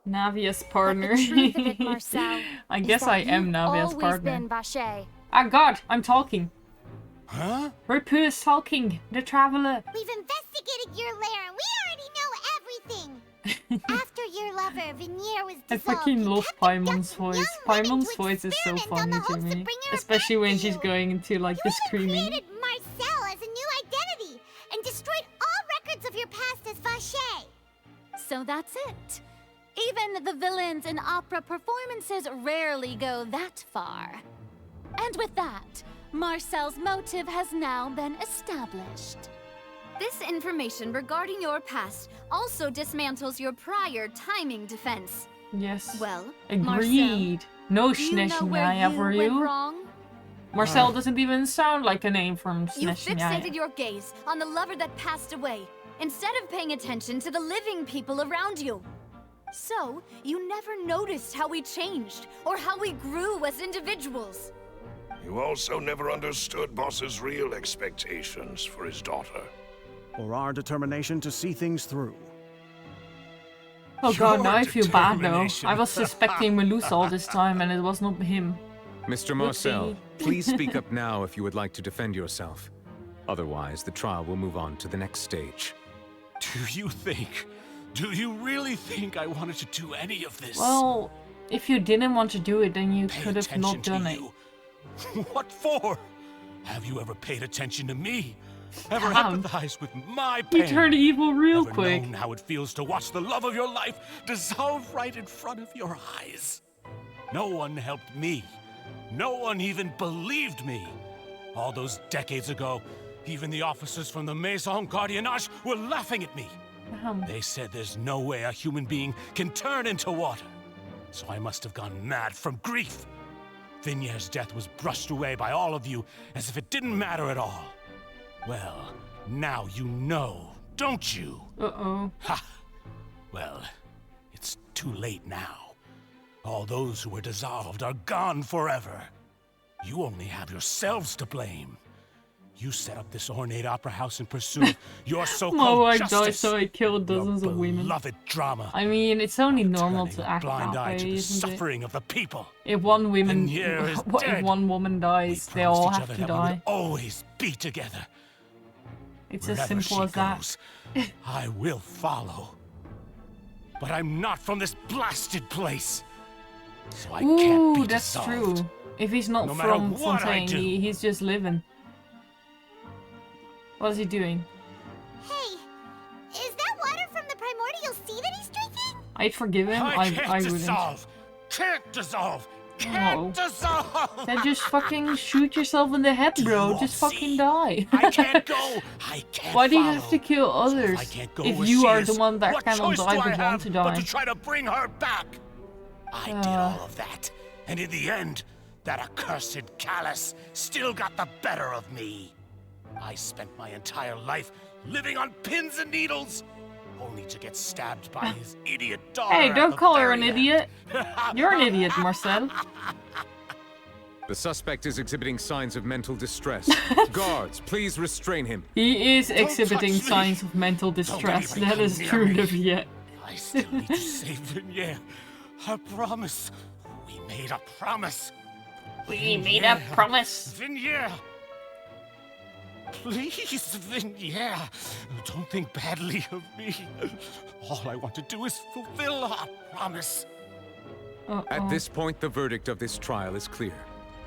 Navia's partner. The truth of it, Marcel, I is guess that I am you've Navia's always partner. been Vacher. Ah, God, I'm talking. Huh? Ripu is talking. The traveler. We've investigated your lair and we already know everything. After your lover, Vinier, was I dissolved, fucking he love kept Paimon's abducting voice. young women Paimon's to voice is so experiment on funny the to hopes of me. bringing her Especially back when to she's you. going into like the You screaming. created Marcel as a new identity and destroyed all records of your past as Vacher. So that's it. Even the villains in opera performances rarely go that far. And with that, Marcel's motive has now been established. This information regarding your past also dismantles your prior timing defense. Yes. Well, Agreed. No do you know Sneshing where I you for went you. wrong? Marcel doesn't even sound like a name from You Sneshing fixated your gaze on the lover that passed away, instead of paying attention to the living people around you. So, you never noticed how we changed, or how we grew as individuals. You also never understood Boss's real expectations for his daughter. Or our determination to see things through. Oh God, now I Your feel bad though. determination. I was suspecting Melusa all this time and it was not him. Mr. Marcel, Whoopsie. please speak up now if you would like to defend yourself. Otherwise, the trial will move on to the next stage. Do you really think I wanted to do any of this? Well, if you didn't want to do it, then you Pay could have attention not to done it. you. What for? Have you ever paid attention to me? Ever Damn. empathized with my He pain? turned evil real Ever quick. known how it feels to watch the love of your life dissolve right in front of your eyes? No one helped me. No one even believed me. All those decades ago, even the officers from the Maison Gardiennage were laughing at me. They said there's no way a human being can turn into water. So I must have gone mad from grief. Vinier's death was brushed away by all of you as if it didn't matter at all. Well, now you know, don't you? Uh-oh. Ha! Well, it's too late now. All those who were dissolved are gone forever. You only have yourselves to blame. You set up this ornate opera house in pursuit of your My so-called wife died, justice. so I killed dozens Your of women. beloved drama. I mean, it's only normal Turning to a act blind that eye way, to the isn't it? suffering of the people. If one woman, Vinier is if dead. one woman dies, they Promised all each have other to that we would die. always be together. It's Wherever as simple she as that. goes, I will follow. But I'm not from this blasted place. So I can't be Ooh, that's dissolved. true. If he's not No matter from what I Fontaine, do. he's just living. What is he doing? Hey, is that water from the primordial sea that he's drinking? I'd forgive him. I can't I wouldn't. dissolve. Can't dissolve. No. Can't dissolve. Then just fucking shoot yourself in the head, bro. Just fucking die. I can't go. I can't Why do you follow. have to kill others I can't go if where you she are is? the one that What cannot choice do die I but want have to but die? to try to bring her back? I did all of that, and in the end, that accursed callus still got the better of me. I spent my entire life living on pins and needles. only to get stabbed by his idiot daughter. Hey, at don't the call her an very end. idiot. You're an idiot, Marcel. The suspect is exhibiting signs of mental distress. Guards, please restrain him. He is exhibiting touch me. signs of mental distress. anybody That come is near true, me. Neviette. I still need to save Vignere. I promise. We made a promise. We made a promise. Vignere! Please, Vignere, don't think badly of me. All I want to do is fulfill our promise. At this point, the verdict of this trial is clear.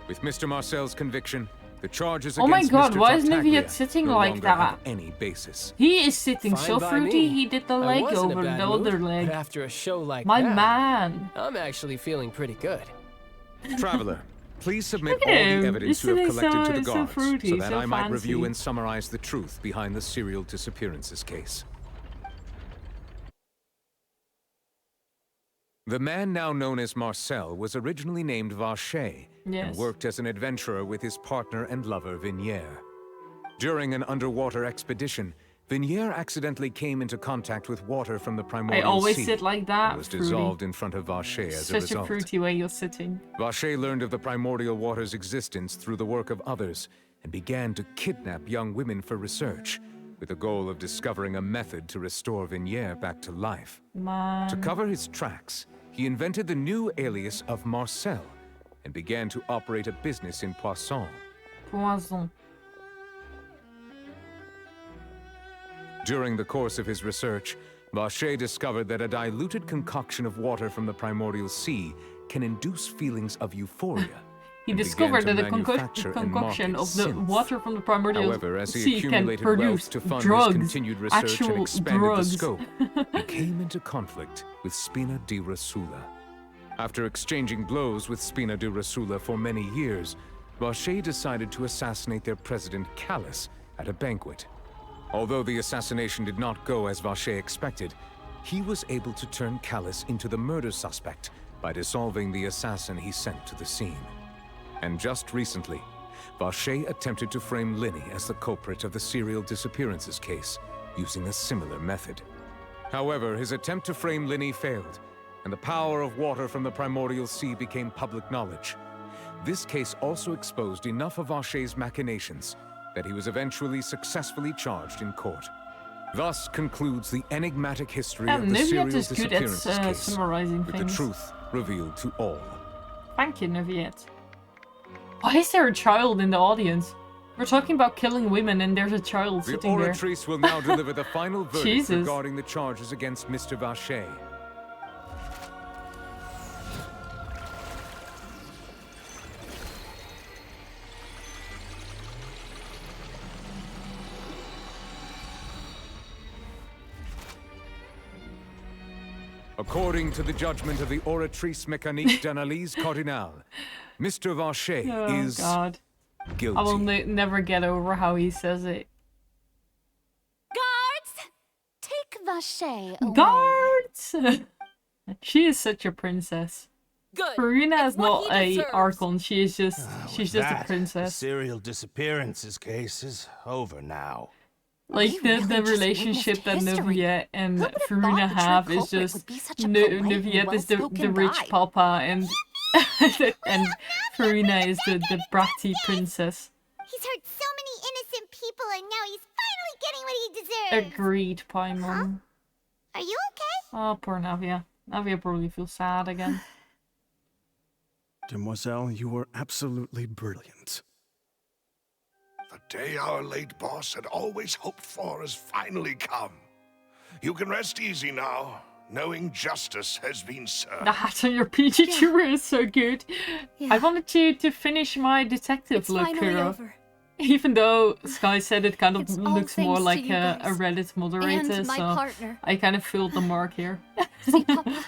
With Mr. Marcel's conviction, the charges Oh my against god, Mr. why is Tartaglia Neviette sitting no like longer that? have any basis. He is sitting Fine so by fruity, me. he did the I leg wasn't in a over bad the mood, other leg. But after a show like My that, man. I'm actually feeling pretty good. Traveler, please submit Look all at the him. evidence He's you have sitting collected to the so guards, fruity, so that so I might review fancy. and summarize the truth behind the serial disappearances case. The man now known as Marcel was originally named Vacher and Yes. worked as an adventurer with his partner and lover Vignere. During an underwater expedition, Vignere accidentally came into contact with water from the I primordial always sea sit like that. and was Fruity. dissolved in front of Vacher as a Such a result. fruity way you're sitting. Vacher learned of the primordial water's existence through the work of others and began to kidnap young women for research, with the goal of discovering a method to restore Vignere back to life. Man. To cover his tracks, he invented the new alias of Marcel and began to operate a business in Poisson. Poison. During the course of his research, Vacher discovered that a diluted concoction of water from the primordial sea can induce feelings of euphoria. He and discovered began that to the manufacture and concoction market of the synths. water from the primordial However, as he sea can accumulated wealth produce to fund drugs, his continued research actual and expanded drugs. the scope, he came into conflict with Spina di Rosula. After exchanging blows with Spina di Rosula for many years, Vacher decided to assassinate their president Callus at a banquet. Although the assassination did not go as Vacher expected, he was able to turn Callus into the murder suspect by dissolving the assassin he sent to the scene. And just recently, Vacher attempted to frame Linny as the culprit of the serial disappearances case, using a similar method. However, his attempt to frame Linny failed, and the power of water from the primordial sea became public knowledge. This case also exposed enough of Vacher's machinations that he was eventually successfully charged in court. Thus concludes the enigmatic history of the serial Neviette is good at disappearances case, summarizing with things. the truth revealed to all. Thank you, Neviette. Why is there a child in the audience? We're talking about killing women and there's a child The sitting there. oratrice will now deliver the final verdict Jesus. regarding the charges against Mr. Vacher. According to the judgment of the oratrice mécanique d'analyse cardinale, Mr. Vacher Oh, is God. guilty. I will never get over how he says it. Guards! Take Vacher away. Guards! She is such a princess. Good. Karina is It's what not he a deserves. archon. She is just she's just a The princess. serial disappearances case is over now. Like We the really just relationship that witnessed history. Neviette and Who would have Farina thought the true have is culprit just would be such a polite and Neviette is the well-spoken rich guy? papa and and Farina is the bratty princess. He's hurt so many innocent people, and now he's finally getting what he deserves. Agreed, Paimon. Are you okay? Oh, poor Navia. Navia probably feels sad again. Demoiselle, you were absolutely brilliant. The day our late boss had always hoped for has finally come. You can rest easy now, knowing justice has been served. The hat on your PG tuber is so good. I wanted to finish my detective It's look, finally Kuro. over. Even though Sky said it kind of It's all looks more thanks to like you a guys. Reddit moderator, And my so partner. I kind of filled the mark here. See, Papa.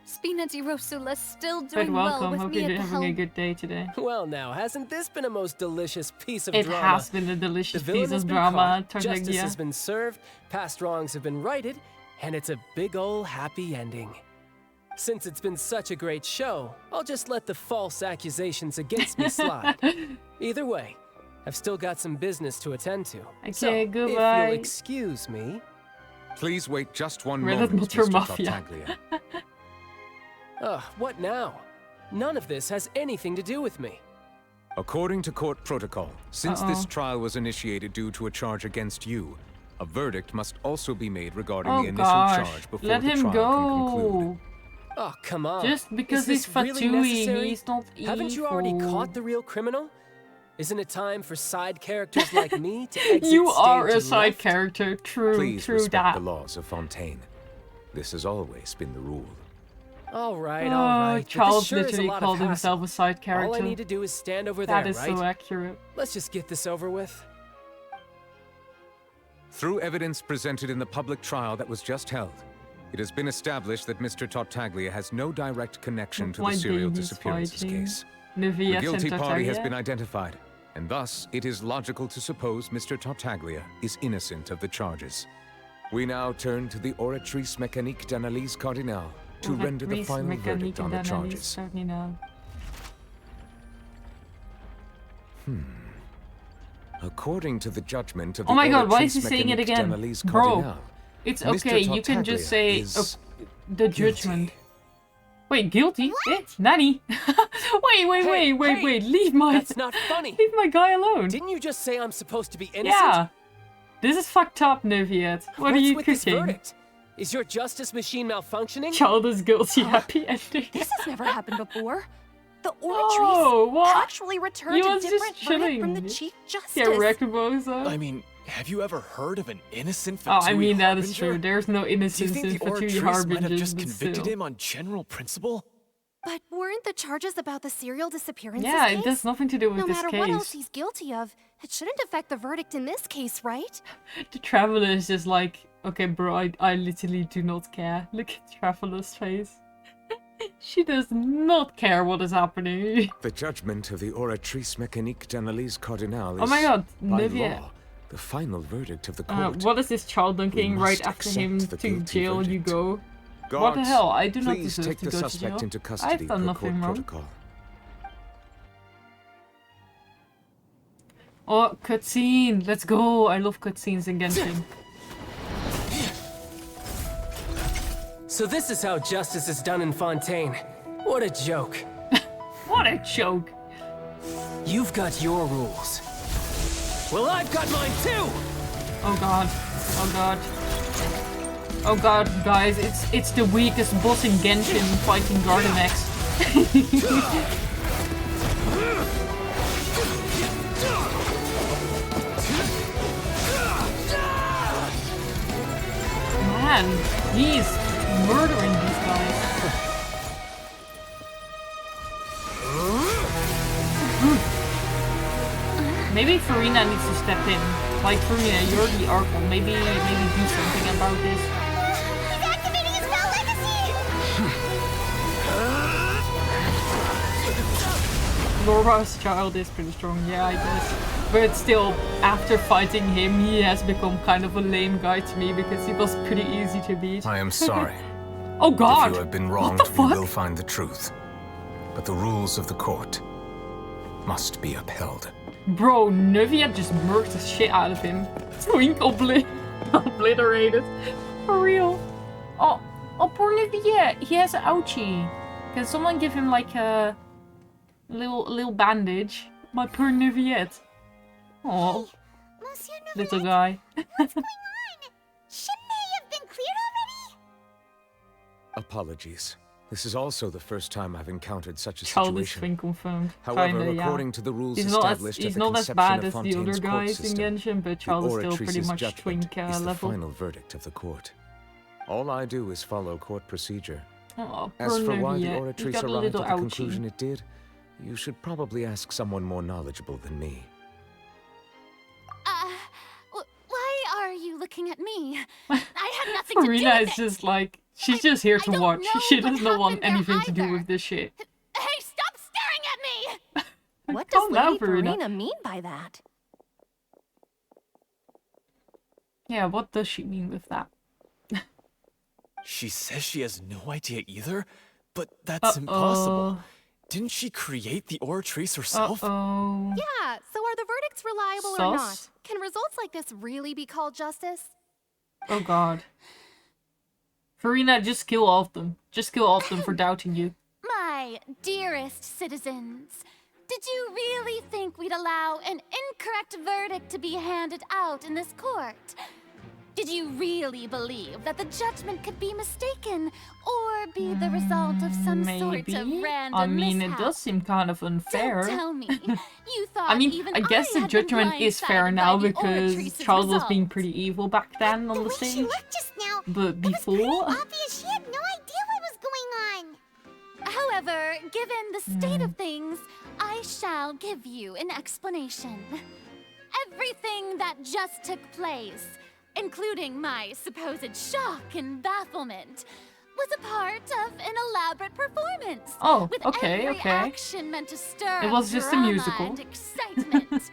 Spina di Rosula's still But doing well welcome, with hope me you're at the having a helm. good day today. Well, now, hasn't this been a most delicious piece of It drama? has been a The delicious villain piece has of been drama, caught, justice Tartaglia. has been served, past wrongs have been righted, and it's a big ol' happy ending. Since it's been such a great show, I'll just let the false accusations against me slide. Either way, I've still got some business to attend to. Okay, so, goodbye. if you'll excuse me... Please wait just one Red moment, Motor Mr. Mafia. Tartaglia. Ugh, what now? None of this has anything to do with me. According to court protocol, since this trial was initiated due to a charge against you, a verdict must also be made regarding the initial charge before let the him trial can conclude. go. Oh, come on. Just because Is he's this really Fatui, necessary? he's not evil. Haven't you already caught the real criminal? Isn't it time for side characters like me to exit You are stage a side left? character. True, Please true respect that. the laws of Fontaine. This has always been the rule. All right, all right. But Charles this sure is a literally lot called of hassle. himself a side character. All I need to do is stand over That there, is right? so accurate. Let's just get this over with. Through evidence presented in the public trial that was just held, it has been established that Mr. Tartaglia has no direct connection to the serial disappearances case. The guilty party has been identified, and thus it is logical to suppose Mr. Tartaglia is innocent of the charges. We now turn to the Oratrice Mécanique d'Analyse Cardinale to render the final verdict on the charges. According to the judgment of the Oh my god, why is he Oratrice saying it Mécanique again? d'Analyse Bro, Cardinale, it's Mr. okay, you can just say Tartaglia is the judgment. Wait, guilty? Eh? Nanny? wait, leave my... That's not funny. Leave my guy alone. Didn't you just say I'm supposed to be innocent? Yeah. This is fucked up, Nuviet. What are What's you with this cooking? verdict? Is your justice machine malfunctioning? Child is guilty, happy ending. This has never happened before. The Oh, Oratrice what? actually returned He a was just different verdict from the chilling. Chief Justice. Yeah, Rekibosa. I mean, have you ever heard of an innocent Oh, I Fatui mean, that is harbinger? true. There's no Do you innocence think in the Fatui Oratrice might have Harbingers, just but convicted still. him on general principle? But weren't the charges about the serial disappearances Yeah, case? it has nothing to do with no this matter what else case. he's guilty of, it shouldn't affect the verdict in this case, right? The Traveler is just like, okay, bro, I literally do not care. Look at Traveler's face. She does not care what is happening. The judgment of the Oratrice Mécanique d'Analyse Cardinale is, Oh my god, by Nivea. law, the final verdict of the court. What is this child dunking We right must after him accept the to guilty jail you verdict. go? What the Guards, hell? I do not please deserve take to the go to suspect jail. into custody I've done per nothing court wrong. protocol. Oh, cutscene! Let's go! I love cutscenes in Genshin. So this is how justice is done in Fontaine. What a joke. What a joke! You've got your rules. Well, I've got mine too! Oh god. Oh god. Oh god, guys, it's the weakest boss in Genshin fighting Gardenex. Man, he's murdering these guys. Maybe Farina needs to step in. Like, Farina, you're the archon. Maybe do something about this. He's activating his spell legacy! Laura's child is pretty strong, yeah, I guess. But still, after fighting him, he has become kind of a lame guy to me because he was pretty easy to beat. I am sorry. Oh god! If you have been What wronged, the fuck? we will find the truth. But the rules of the court must be upheld. Bro, Nuvia just murked the shit out of him. Twink obliterated. For real. Oh, poor Nuvia. He has an ouchie. Can someone give him like a little bandage? My poor Nuviette. Oh, Monsieur little guy. What's going on? Shouldn't they have been cleared already? Apologies. This is also the first time I've encountered such a Child is situation. twin confirmed. However, Kinda, yeah. according to the rules He's not established he's at the not as conception bad of as the Fontaine's other court guys in system, Genshin, but the Child is still pretty Oratrice's much judgment twink is the level. final verdict of the court. All I do is follow court procedure. Oh, As poor for why the Nuvia. He Oratrice got a arrived little at the ouchie. conclusion it did, you should probably ask someone more knowledgeable than me. Why are you looking at me? I had nothing to do Farina with is it. just like, she's just here to don't watch. know She what does not want happened there anything to do either. with this shit. Hey, stop staring at me! What does Calm down, Lady Farina. Farina mean by that? Yeah, what does she mean with that? She says she has no idea either, but that's impossible. Didn't she create the Oratrice herself? Uh-oh. Yeah, so are the verdicts reliable or not? Sus? Can results like this really be called justice? Oh god. Farina, just kill all of them. Just kill all of them for doubting you. My dearest citizens, did you really think we'd allow an incorrect verdict to be handed out in this court? Did you really believe that the judgment could be mistaken or be the result of some sort of random I mean, mishap? it does seem kind of unfair. Don't tell me. You thought I mean, even I guess the had been judgment is fair blindsided now by the because Oratrice's Charles was being results. pretty evil back then on the She stage. looked just now. But It was pretty before, obvious she had no idea what was going on. However, given the state of things, I shall give you an explanation. Everything that just took place, including my supposed shock and bafflement, was a part of an elaborate performance. Oh, with okay, every okay. action meant to stir It was up just a drama musical. and excitement.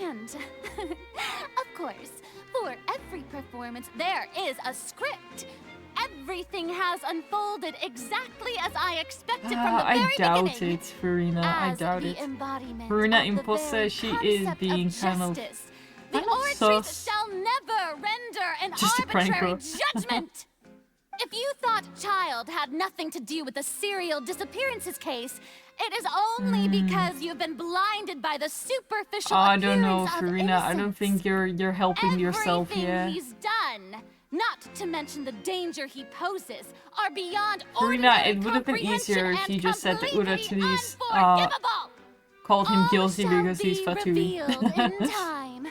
And, of course, for every performance, there is a script. Everything has unfolded exactly as I expected from the very I doubt beginning. it, Farina. I As doubt the it. embodiment Farina of the Imposter, very she is concept being of kind of justice. The kind of Oratrice sus. shall never render an Just a prank arbitrary her. judgment. If you thought Child had nothing to do with the serial disappearances case, it is only because you've been blinded by the superficial I don't know, appearance of Farina. I don't innocence. think you're helping yourself Everything here. he's done, not to mention the danger he poses, are beyond Farina, ordinary it would have been easier if comprehension you just said the and Oratrice unforgivable. called him All guilty shall because he's be Fatui. revealed in time.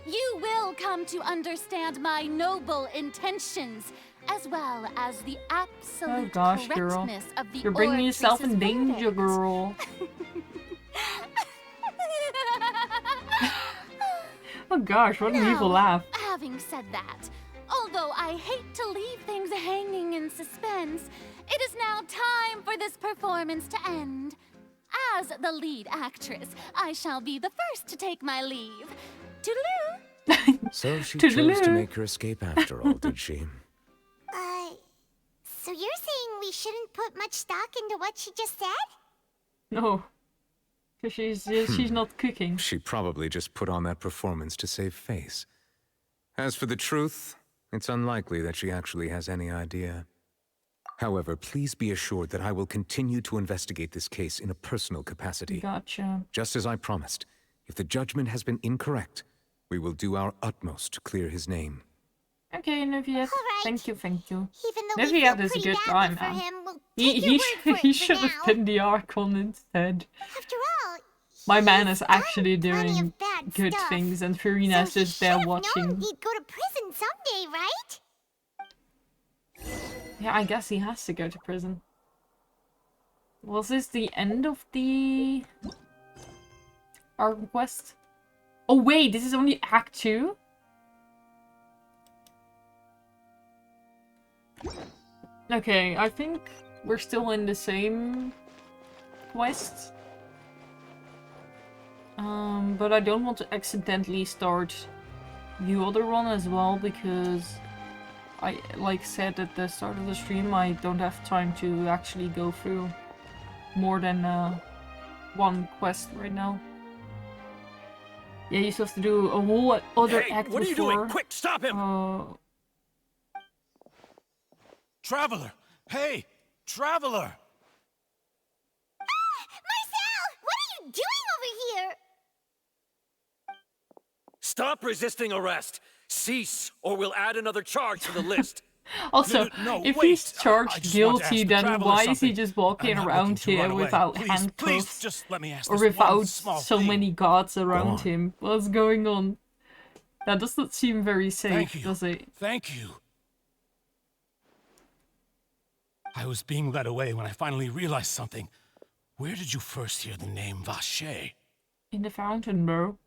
You will come to understand my noble intentions, as well as the absolute Oh gosh, girl. correctness of the You're bringing yourself in Oratrice's danger, verdict. girl. Oh gosh, what an evil Now, laugh. Having said that, although I hate to leave things hanging in suspense, it is now time for this performance to end. As the lead actress, I shall be the first to take my leave. Toodaloo! So she chose to Toodaloo. make her escape after all, did she? So you're saying we shouldn't put much stock into what she just said? No. Because she's not cooking. She probably just put on that performance to save face. As for the truth, it's unlikely that she actually has any idea. However, please be assured that I will continue to investigate this case in a personal capacity. Gotcha. Just as I promised, if the judgment has been incorrect, we will do our utmost to clear his name. Okay, Nuviet. All right. Thank you, thank you. Even though we Nuviet feel is a pretty good badly guy, for man. him, we'll take your He, word for it he for should have now. been the Archon instead. After all, My man he's is actually done plenty doing of bad good stuff. things, and Farina's So he just there should have known watching. he'd go to prison someday, right? Yeah, I guess he has to go to prison. Was this the end of the Archon quest? Oh wait, this is only Act 2? Okay, I think we're still in the same quest. But I don't want to accidentally start the other one as well, because I, like said at the start of the stream, I don't have time to actually go through more than one quest right now. Yeah, you still have to do a whole other act what are you before. doing? Quick, stop him! Traveler! Hey! Traveler! Marcel! What are you doing over here? Stop resisting arrest! Cease, or we'll add another charge to the list. Also, No, if wait. he's I charged just want to ask guilty, the then traveler why is he something. just walking I'm not around looking to here run away. without Please, handcuffs? Please, just let me ask Or this one without small so thing. many guards around on. him? What's going on? That does not seem very safe, Thank you. does it? Thank you. I was being led away when I finally realized something. Where did you first hear the name Vache? In the fountain, bro.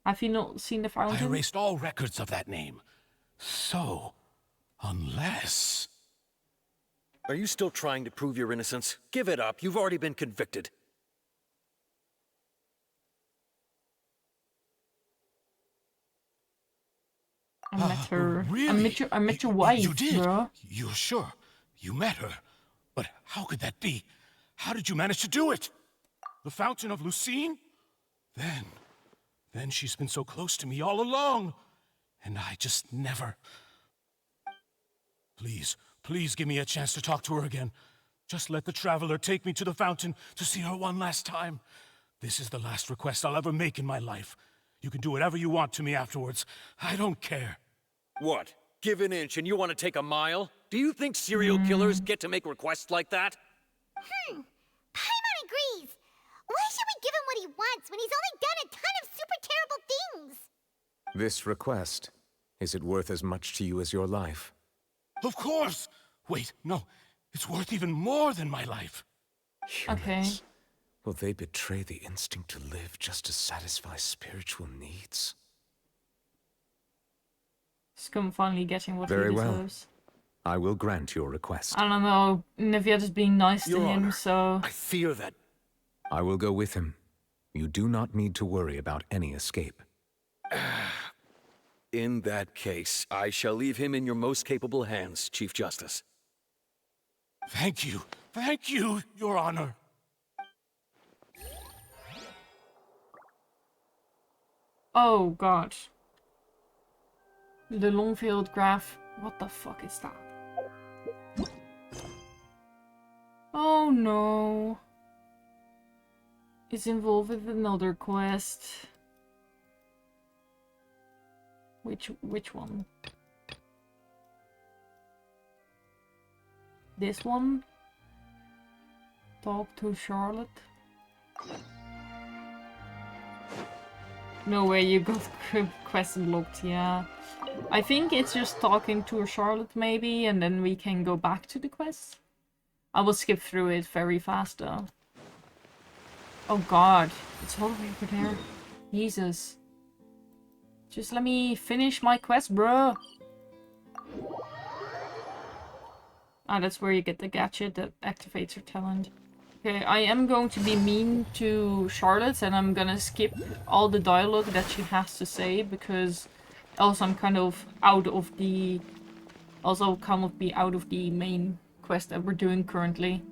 Have you not seen the I fountain? erased all records of that name. So, unless... Are you still trying to prove your innocence? Give it up. You've already been convicted. I met her. Really? I met your wife, You did? bro. You're sure? You met her? But how could that be? How did you manage to do it? The Fountain of Lucine? Then she's been so close to me all along. And I just never Please, please give me a chance to talk to her again. Just let the Traveler take me to the fountain to see her one last time. This is the last request I'll ever make in my life. You can do whatever you want to me afterwards. I don't care. What? Give an inch and you want to take a mile? Do you think serial killers get to make requests like that? Paimon agrees. Why should we give him what he wants when he's only done a ton of super terrible things? This request, is it worth as much to you as your life? Of course! Wait, no. It's worth even more than my life. Humans. Will they betray the instinct to live just to satisfy spiritual needs? Scum finally getting what Very he well. deserves. I will grant your request. I don't know. Nivea is being nice Your to him, Honor, so... I fear that... I will go with him. You do not need to worry about any escape. In that case, I shall leave him in your most capable hands, Chief Justice. Thank you, Your Honor. Oh god. The long-field graph. What the fuck is that? Oh no. It's involved with another quest. Which one? This one? Talk to Charlotte? No way you got quest blocked, yeah. I think it's just talking to Charlotte maybe, and then we can go back to the quest. I will skip through it very fast though. Oh god, it's all the way over there. Jesus. Just let me finish my quest, bro. Ah, that's where you get the gadget that activates her talent. Okay, I am going to be mean to Charlotte and I'm gonna skip all the dialogue that she has to say because else I'm kind of out of the... Also kind of be out of the main quest that we're doing currently.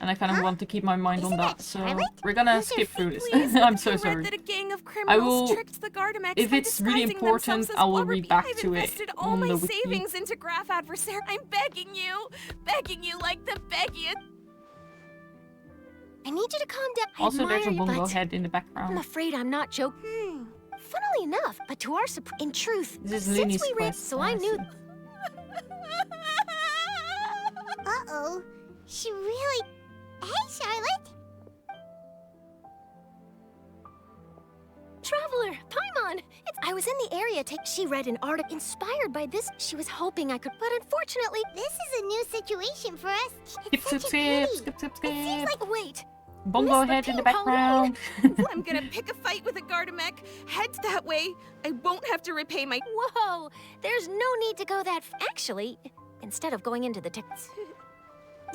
And I kind of want to keep my mind on that, so we're gonna skip through this. I'm so sorry. I will, if it's really important, I will read back to it on the wiki. Savings into Graph Adversary. I'm begging you like the begging. I need you to calm down. Also, there's a bongo head in the background. I'm afraid I'm not joking. Funnily enough, but to our surprise, in truth, this is since we ran, so I knew. Uh-oh. She really... Hey, Charlotte! Traveler, Paimon! I was in the area she read an article inspired by this. She was hoping I could, but unfortunately... This is a new situation for us. Skip. It seems like... Wait. Bongo head in the background. I'm gonna pick a fight with a Gardamek. Head that way. I won't have to repay my... Whoa! There's no need to go that... Actually, instead of going into the text...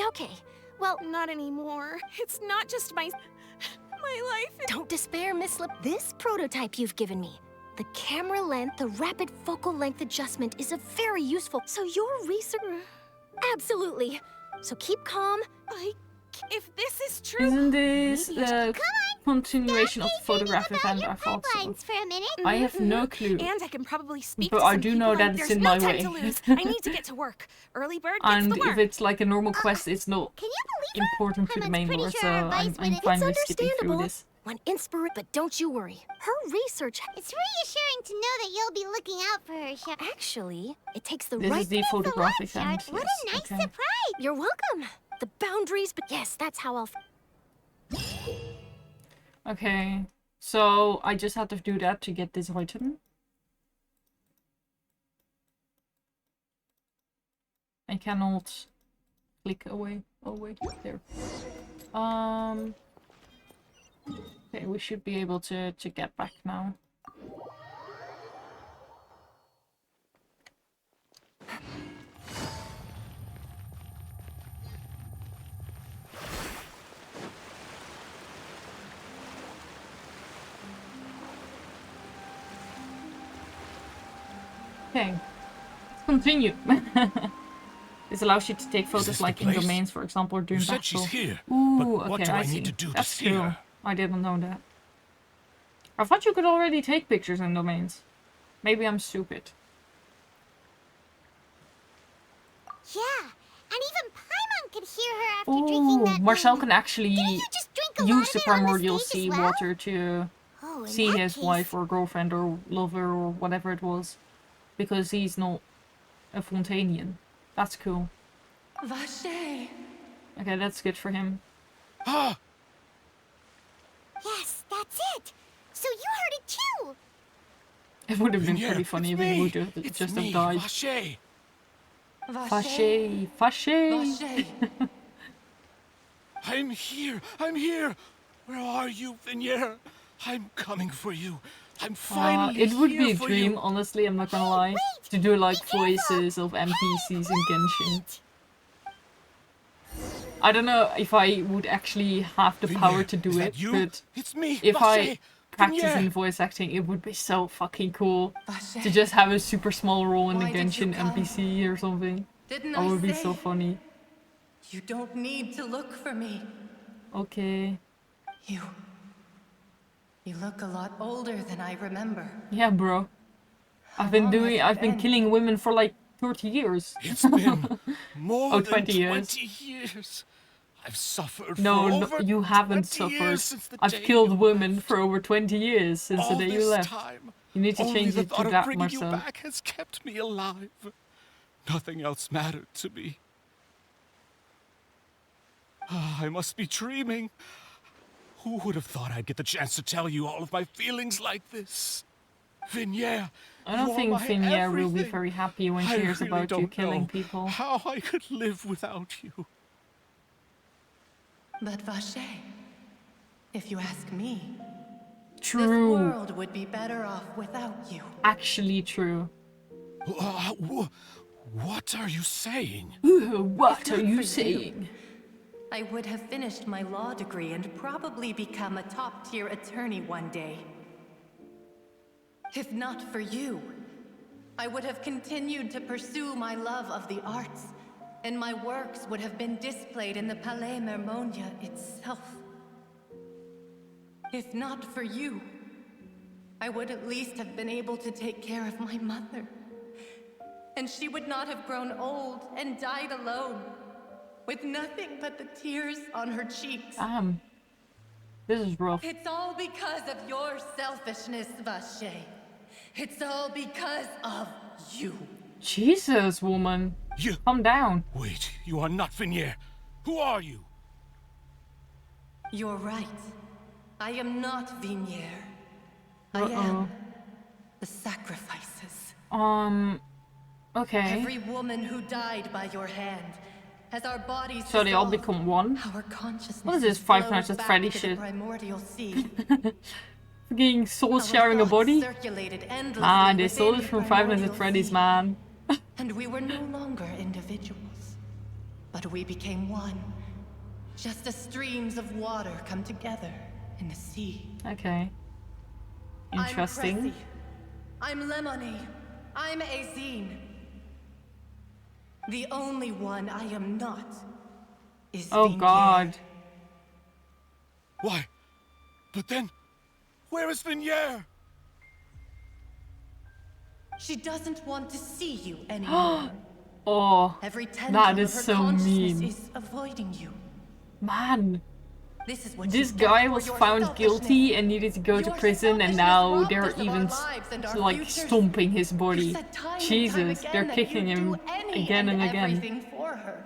Okay, well... Not anymore. It's not just my life. Don't despair, Miss Lip. This prototype you've given me, the camera length, the rapid focal length adjustment is a very useful... So your research... Absolutely. So keep calm. If this is true... Isn't this the continuation of the photograph event I thought so? For a minute. I have no clue. And I can probably speak but to I some do people know and that it's there's in no my time way. to lose. I need to get to work. Early bird gets And the worm. if it's like a normal quest, it's not important to the main lore, so I'm fine with skipping through this. When but don't you worry. Her research... It's reassuring to know that you'll be looking out for her, Charlotte. Actually, it takes the This right... is the photograph event. What a nice surprise! You're welcome. The boundaries, but yes, that's how I'll... Okay, so I just had to do that to get this item. I cannot click away. Oh wait, there. Okay, we should be able to get back now. Okay, let's continue. This allows you to take photos like in domains, for example, or during battle. She's here. Ooh, but what okay, do I I see. need to do That's to see cool. her? I didn't know that. I thought you could already take pictures in domains. Maybe I'm stupid. Yeah, and even Paimon could hear her after drinking Oh, that. Marcel can actually Just drink a lot use of the it on the primordial stage as sea well? water to Oh, in see that his case, wife or girlfriend or lover or whatever it was. Because he's not a Fontanian. That's cool. Vache. Okay, that's good for him. Ah! Yes, that's it. So you heard it too. It would have been Vignere, pretty funny if it's he me. would have It's just me, have died. Vache. Vache, Vache. I'm here. I'm here. Where are you, Vignere? I'm coming for you. I'm finally it would be here a for dream, you. honestly, I'm not gonna lie. To do like voices of NPCs in Genshin. I don't know if I would actually have the power to do it, but it's me, if I Vache. practice Vignere. in voice acting, it would be so fucking cool to just have a super small role in the Why did you Genshin come? NPC or something. Didn't That I would be say? so funny. You don't need to look for me. Okay. You look a lot older than I remember. Yeah, bro. I've been killing women for like 30 years. It's been more oh, than 20 years. 20 years. I've suffered No, for no, over you haven't 20 suffered. years since the I've day killed you women left. for over 20 years since All the day you this left. time, You need to only change the it to thought of that, bringing you Marcel. back has kept me alive. Nothing else mattered to me. I must be dreaming. Who would have thought I'd get the chance to tell you all of my feelings like this? Vignere, I don't think Vignere will be very happy when she I hears really about you don't killing know people. how I could live without you. But Vache, if you ask me, True. this world would be better off without you. Actually true. What are you saying? What If are not you for saying? I would have finished my law degree and probably become a top-tier attorney one day. If not for you, I would have continued to pursue my love of the arts, and my works would have been displayed in the Palais Mermonia itself. If not for you, I would at least have been able to take care of my mother. And she would not have grown old and died alone, with nothing but the tears on her cheeks. This is rough. It's all because of your selfishness, Vache. It's all because of you. Jesus, woman. Calm down. Wait, you are not Vignere. Who are you? You're right. I am not Vignere. I am the sacrifices. Okay. Every woman who died by your hand, as our bodies So they all dissolve, become one? our consciousness What is this is Five flowed Nights at back Freddy's to the shit? primordial sea. Fucking souls Our sharing a thoughts body? circulated endlessly Ah, they stole within it from the Five Nights at primordial Freddy's, sea. man. And we were no longer individuals, but we became one. Just as streams of water come together in the sea. Okay. Interesting. I'm Lemonade. I'm Azine. The only one I am not is Oh Vignere. god. Why? But then, where is Vignere? She doesn't want to see you anymore. Oh, Every tendril that is of her so consciousness mean. is avoiding you. Man. This is what This you get guy for was your found selfishness. guilty and needed to go to Your prison, and selfishness now robbed they're us of our even lives and our like futures. stomping his body. You said time and time Jesus, again they're that kicking you'd him do any again and again. everything for her.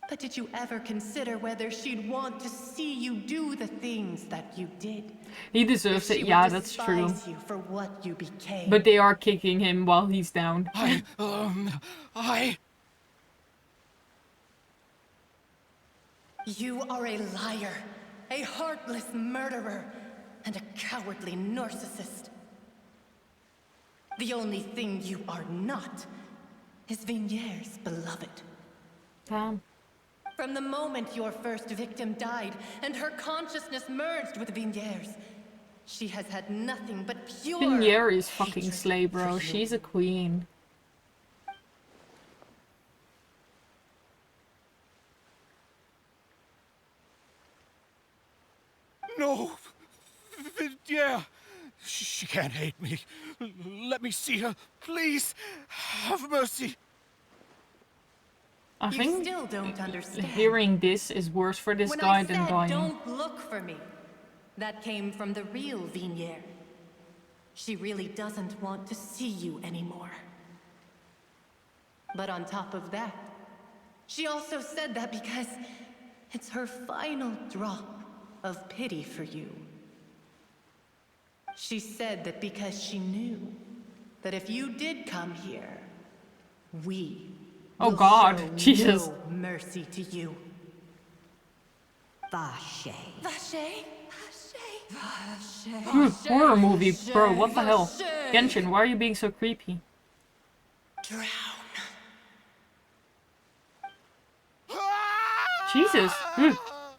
But did you ever consider whether she'd want to see you do the things that you did? He deserves If it, she yeah, would that's true. despise you for what you became. But they are kicking him while he's down. You are a liar, a heartless murderer, and a cowardly narcissist. The only thing you are not is Vigniere's beloved. Damn. From the moment your first victim died and her consciousness merged with Vigniere's, she has had nothing but pure Vignere is fucking slay, bro. She's a queen. No! Vignere! She can't hate me. Let me see her. Please, have mercy. I You think still don't understand. hearing this is worse for this When guy I than said, dying. don't look for me, that came from the real Vignier. She really doesn't want to see you anymore. But on top of that, she also said that because it's her final drop of pity for you. She said that because she knew that if you did come here, we Oh will God, show Jesus. no mercy to you. Vache. Vache? Horror movie, bro, what the hell? Genshin, why are you being so creepy? Drown. Jesus,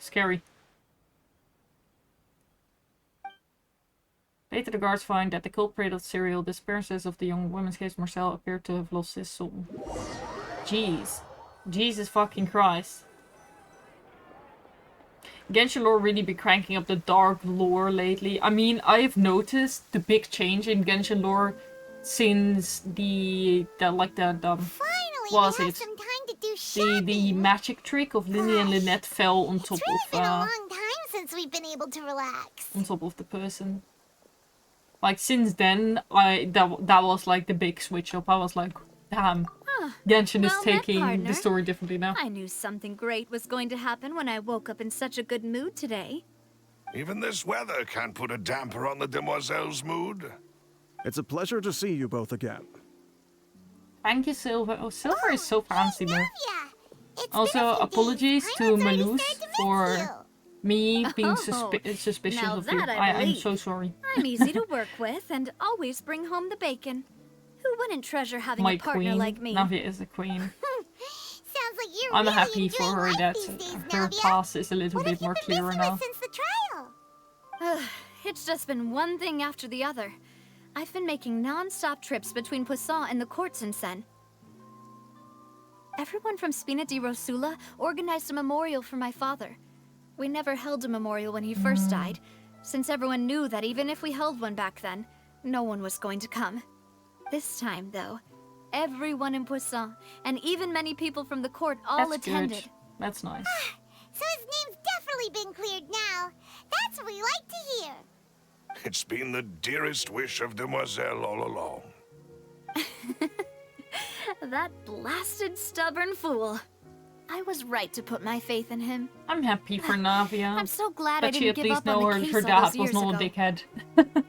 scary. Later the guards find that the culprit of serial disappearances of the young woman's case, Marcel, appeared to have lost his soul. Jeez. Jesus fucking Christ. Genshin lore really be cranking up the dark lore lately. I mean, I have noticed the big change in Genshin lore since the what was it? The magic trick of Lily and Lynette fell on top It's been a of long time since we've been able to relax. on top of the person. Like since then, that was like the big switch up. I was like, damn, Genshin is Well met, taking partner. the story differently now. I knew something great was going to happen when I woke up in such a good mood today. Even this weather can't put a damper on the demoiselle's mood. It's a pleasure to see you both again. Thank you, Silver. Oh, Silver is so fancy, man. Also, apologies to Malus for me being suspicious now of you. that I I'm believe. so sorry. I'm easy to work with and always bring home the bacon. Who wouldn't treasure having My a partner queen. like me? Navia is a queen. Sounds like you're I'm really happy for enjoying her life that these days, her Navia. past is a little What bit have you more been clearer busy now. with since the trial? It's just been one thing after the other. I've been making non-stop trips between Poisson and the courts in Sen. Everyone from Spina di Rosula organized a memorial for my father. We never held a memorial when he first died, since everyone knew that even if we held one back then, no one was going to come. This time, though, everyone in Poisson, and even many people from the court all That's attended. good. That's nice. So his name's definitely been cleared now. That's what we like to hear. It's been the dearest wish of Demoiselle all along. That blasted stubborn fool. I was right to put my faith in him. I'm happy for Navia. I'm so glad I But she didn't at give least up on know the her, case her all dad those was years not a ago. dickhead.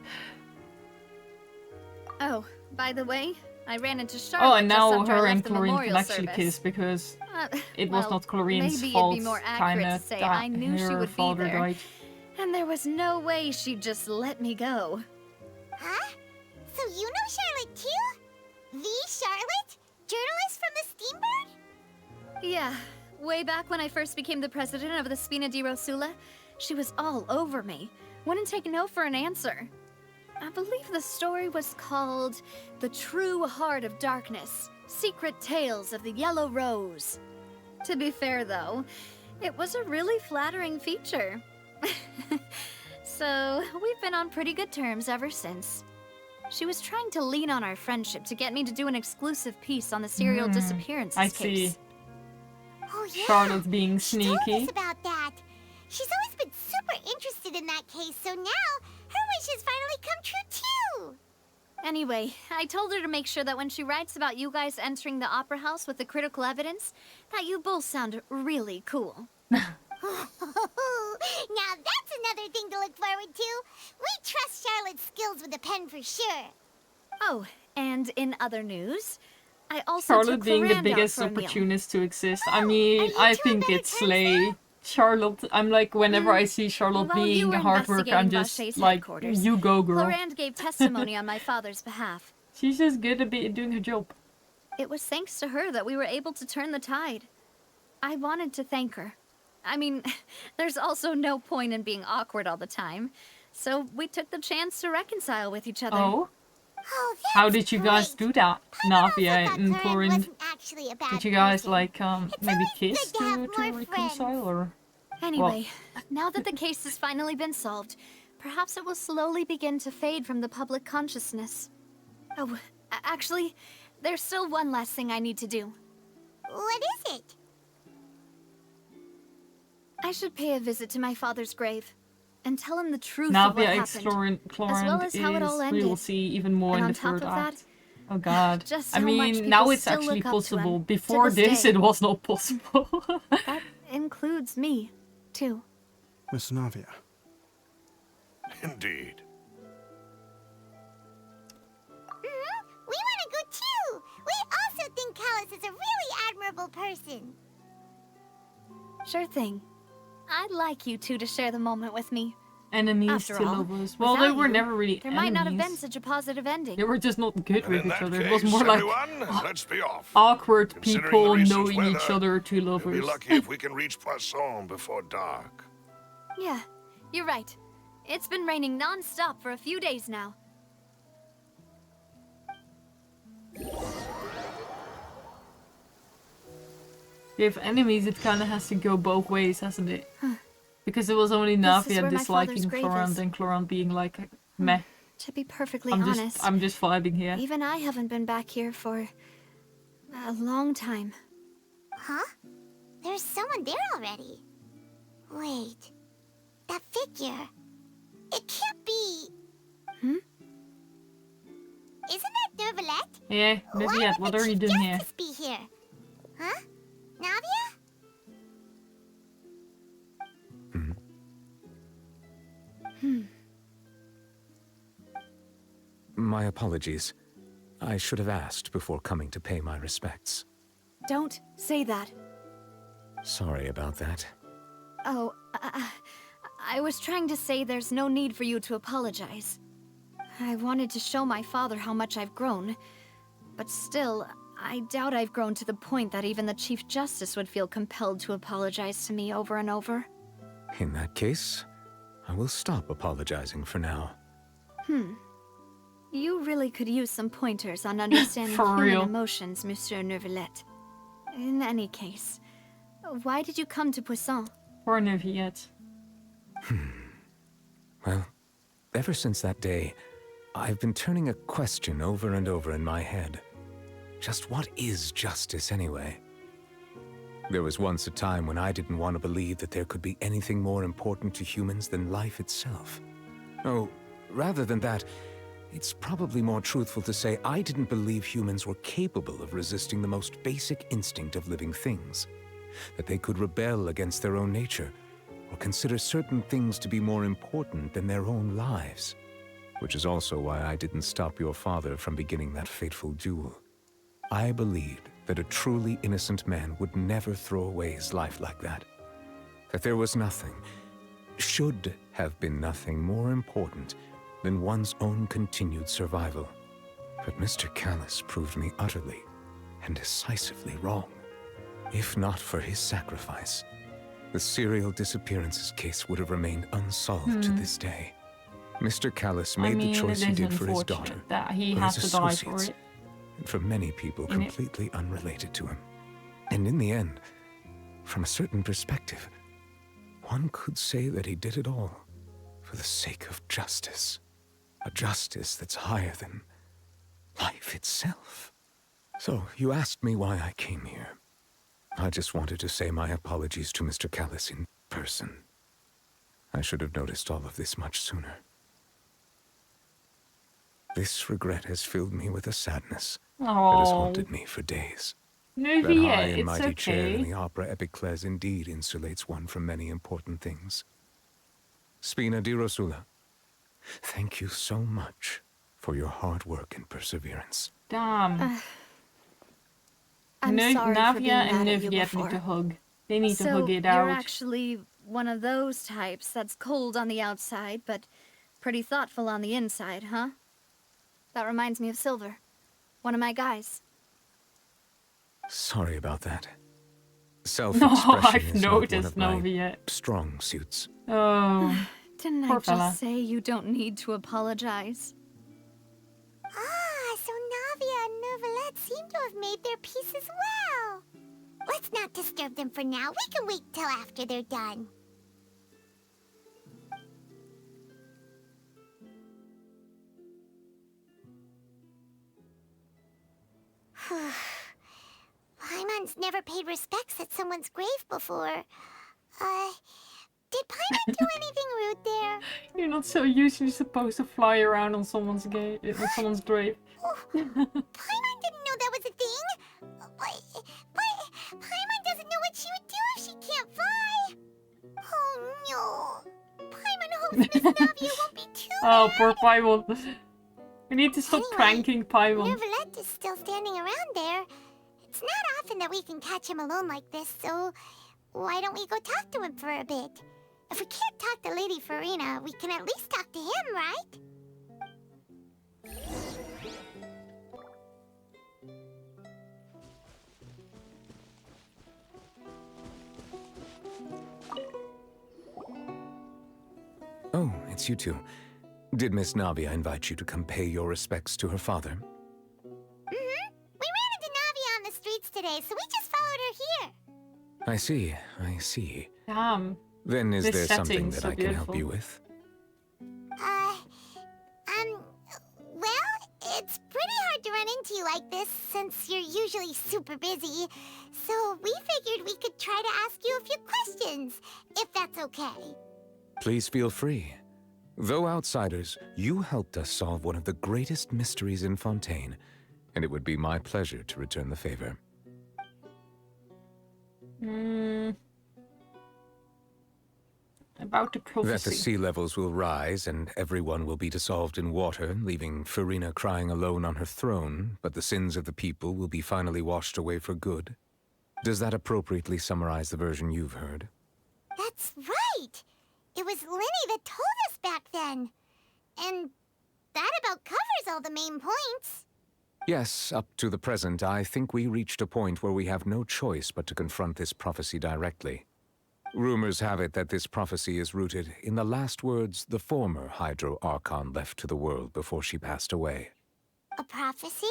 Oh, by the way, I ran into Charlotte Oh, and just now after I her left and the Chlorine can memorial actually service. kiss because it well, was not Chlorine's maybe fault. it'd be more accurate Kinda to say that I knew she her would be father there, died. and there was no way she'd just let me go. Huh? So you know Charlotte too? The Charlotte? Journalist from the Steambird? Yeah, way back when I first became the president of the Spina di Rosula, she was all over me. Wouldn't take no for an answer. I believe the story was called The True Heart of Darkness, Secret Tales of the Yellow Rose. To be fair, though, it was a really flattering feature. So, we've been on pretty good terms ever since. She was trying to lean on our friendship to get me to do an exclusive piece on the serial disappearances I case. see. Oh yeah. Charlotte being She told sneaky. us about that. She's always been super interested in that case, so now her wish has finally come true too. Anyway, I told her to make sure that when she writes about you guys entering the opera house with the critical evidence, that you both sound really cool. Now that's another thing to look forward to. We trust Charlotte's skills with a pen for sure. Oh, and in other news, I also Charlotte took being the Ferrand out biggest for a meal. opportunist to exist. I mean, I think it's Slay. Charlotte, I'm like, whenever I see Charlotte While you being were a hard worker, I'm investigating just Vache's like, headquarters, you go, girl. Ferrand gave testimony on my father's behalf. She's just good at doing her job. It was thanks to her that we were able to turn the tide. I wanted to thank her. I mean, there's also no point in being awkward all the time. So we took the chance to reconcile with each other. Oh? How did you guys do that, Navia and Chlorine? Actually a bad Did you guys person. like maybe kiss to have to more reconcile or? Anyway, now that the case has finally been solved, perhaps it will slowly begin to fade from the public consciousness. Oh, actually, there's still one last thing I need to do. What is it? I should pay a visit to my father's grave and tell him the truth of what Navia happened, Explorant as well as how it all is, ended. we will see even more And in on the top third of that, act. Oh god. just I how much mean, people now it's still actually look up to possible. him, to Before this this, day. it was not possible. That includes me, too. Miss Navia. Indeed. We want to go too! We also think Callus is a really admirable person. Sure thing. I'd like you two to share the moment with me. Enemies After to all, lovers. Well, they without were you, never really there enemies. might not have been such a positive ending. They were just not good And with in each that other. It case, was more like everyone, let's be off. awkward Considering the people recent knowing each weather, other, two We'll be lovers. lucky if we can reach Poisson before dark. Yeah, you're right. It's been raining non-stop for a few days now. If enemies, it kind of has to go both ways, hasn't it? Because it was only This is Navia where my father's disliking grave Clorant is. and Clorant being like, meh. To be perfectly I'm honest, just vibing here. even I haven't been back here for a long time. Huh? There's someone there already. Wait. That figure. It can't be. Hmm? Isn't that Nervalette? Yeah, Navia, what are you doing here? Justice be here. Huh? Navia? My apologies. I should have asked before coming to pay my respects. Don't say that. Sorry about that. Oh, I was trying to say there's no need for you to apologize. I wanted to show my father how much I've grown, but still, I doubt I've grown to the point that even the Chief Justice would feel compelled to apologize to me over and over. In that case, I will stop apologizing for now. You really could use some pointers on understanding For human real. emotions, Monsieur Nervalette. In any case, why did you come to Poisson? Poor Navia. Well, ever since that day, I've been turning a question over and over in my head. Just what is justice anyway? There was once a time when I didn't want to believe that there could be anything more important to humans than life itself. Oh, rather than that, it's probably more truthful to say I didn't believe humans were capable of resisting the most basic instinct of living things. That they could rebel against their own nature, or consider certain things to be more important than their own lives. Which is also why I didn't stop your father from beginning that fateful duel. I believed that a truly innocent man would never throw away his life like that. That there was nothing, should have been nothing more important than one's own continued survival. But Mr. Callus proved me utterly and decisively wrong. If not for his sacrifice, the serial disappearances case would have remained unsolved to this day. Mr. Callus made the choice he did for his daughter, that he for has his to die for associates, it. and for many people completely unrelated to him. And in the end, from a certain perspective, one could say that he did it all for the sake of justice. A justice that's higher than life itself. So, you asked me why I came here. I just wanted to say my apologies to Mr. Callus in person. I should have noticed all of this much sooner. This regret has filled me with a sadness that has haunted me for days. That high Navia, and it's mighty chair in okay. the Opera Epiclese indeed insulates one from many important things. Spina di Rosula, thank you so much for your hard work and perseverance. Damn. I'm sorry for being Navia and mad at you Navia need before. to hug. They need to hug it you're out. actually one of those types that's cold on the outside, but pretty thoughtful on the inside, huh? That reminds me of Silver, one of my guys. Sorry about that. No, Self-expression I've is not one of noticed my Navia. strong suits. Oh, Didn't I poor just fella. say you don't need to apologize? Ah, so Navia and Nervalette seem to have made their peace as well. Let's not disturb them for now. We can wait till after they're done. Paimon's never paid respects at someone's grave before. Did Paimon do anything rude there? You're not so usually supposed to fly around on someone's grave. Paimon didn't know that was a thing. But Paimon doesn't know what she would do if she can't fly. Oh no. Paimon hopes Miss Navia won't be too Oh, mad. poor Paimon. We need to stop pranking Paimon. Nervalette is still standing around there. It's not often that we can catch him alone like this, so why don't we go talk to him for a bit? If we can't talk to Lady Farina, we can at least talk to him, right? Oh, it's you two. Did Miss Navia invite you to come pay your respects to her father? Mm-hmm. We ran into Navia on the streets today, so we just followed her here. I see, I see. Damn. Then is This there something setting's that so I can help beautiful. you with? Well, it's pretty hard to run into you like this since you're usually super busy. So we figured we could try to ask you a few questions, if that's okay. Please feel free. Though outsiders, you helped us solve one of the greatest mysteries in Fontaine, and it would be my pleasure to return the favor. About the prophecy. That the sea levels will rise and everyone will be dissolved in water, leaving Farina crying alone on her throne, but the sins of the people will be finally washed away for good. Does that appropriately summarize the version you've heard? That's right! It was Linny that told us back then. And that about covers all the main points. Yes, up to the present, I think we reached a point where we have no choice but to confront this prophecy directly. Rumors have it that this prophecy is rooted in the last words the former Hydro Archon left to the world before she passed away. A prophecy?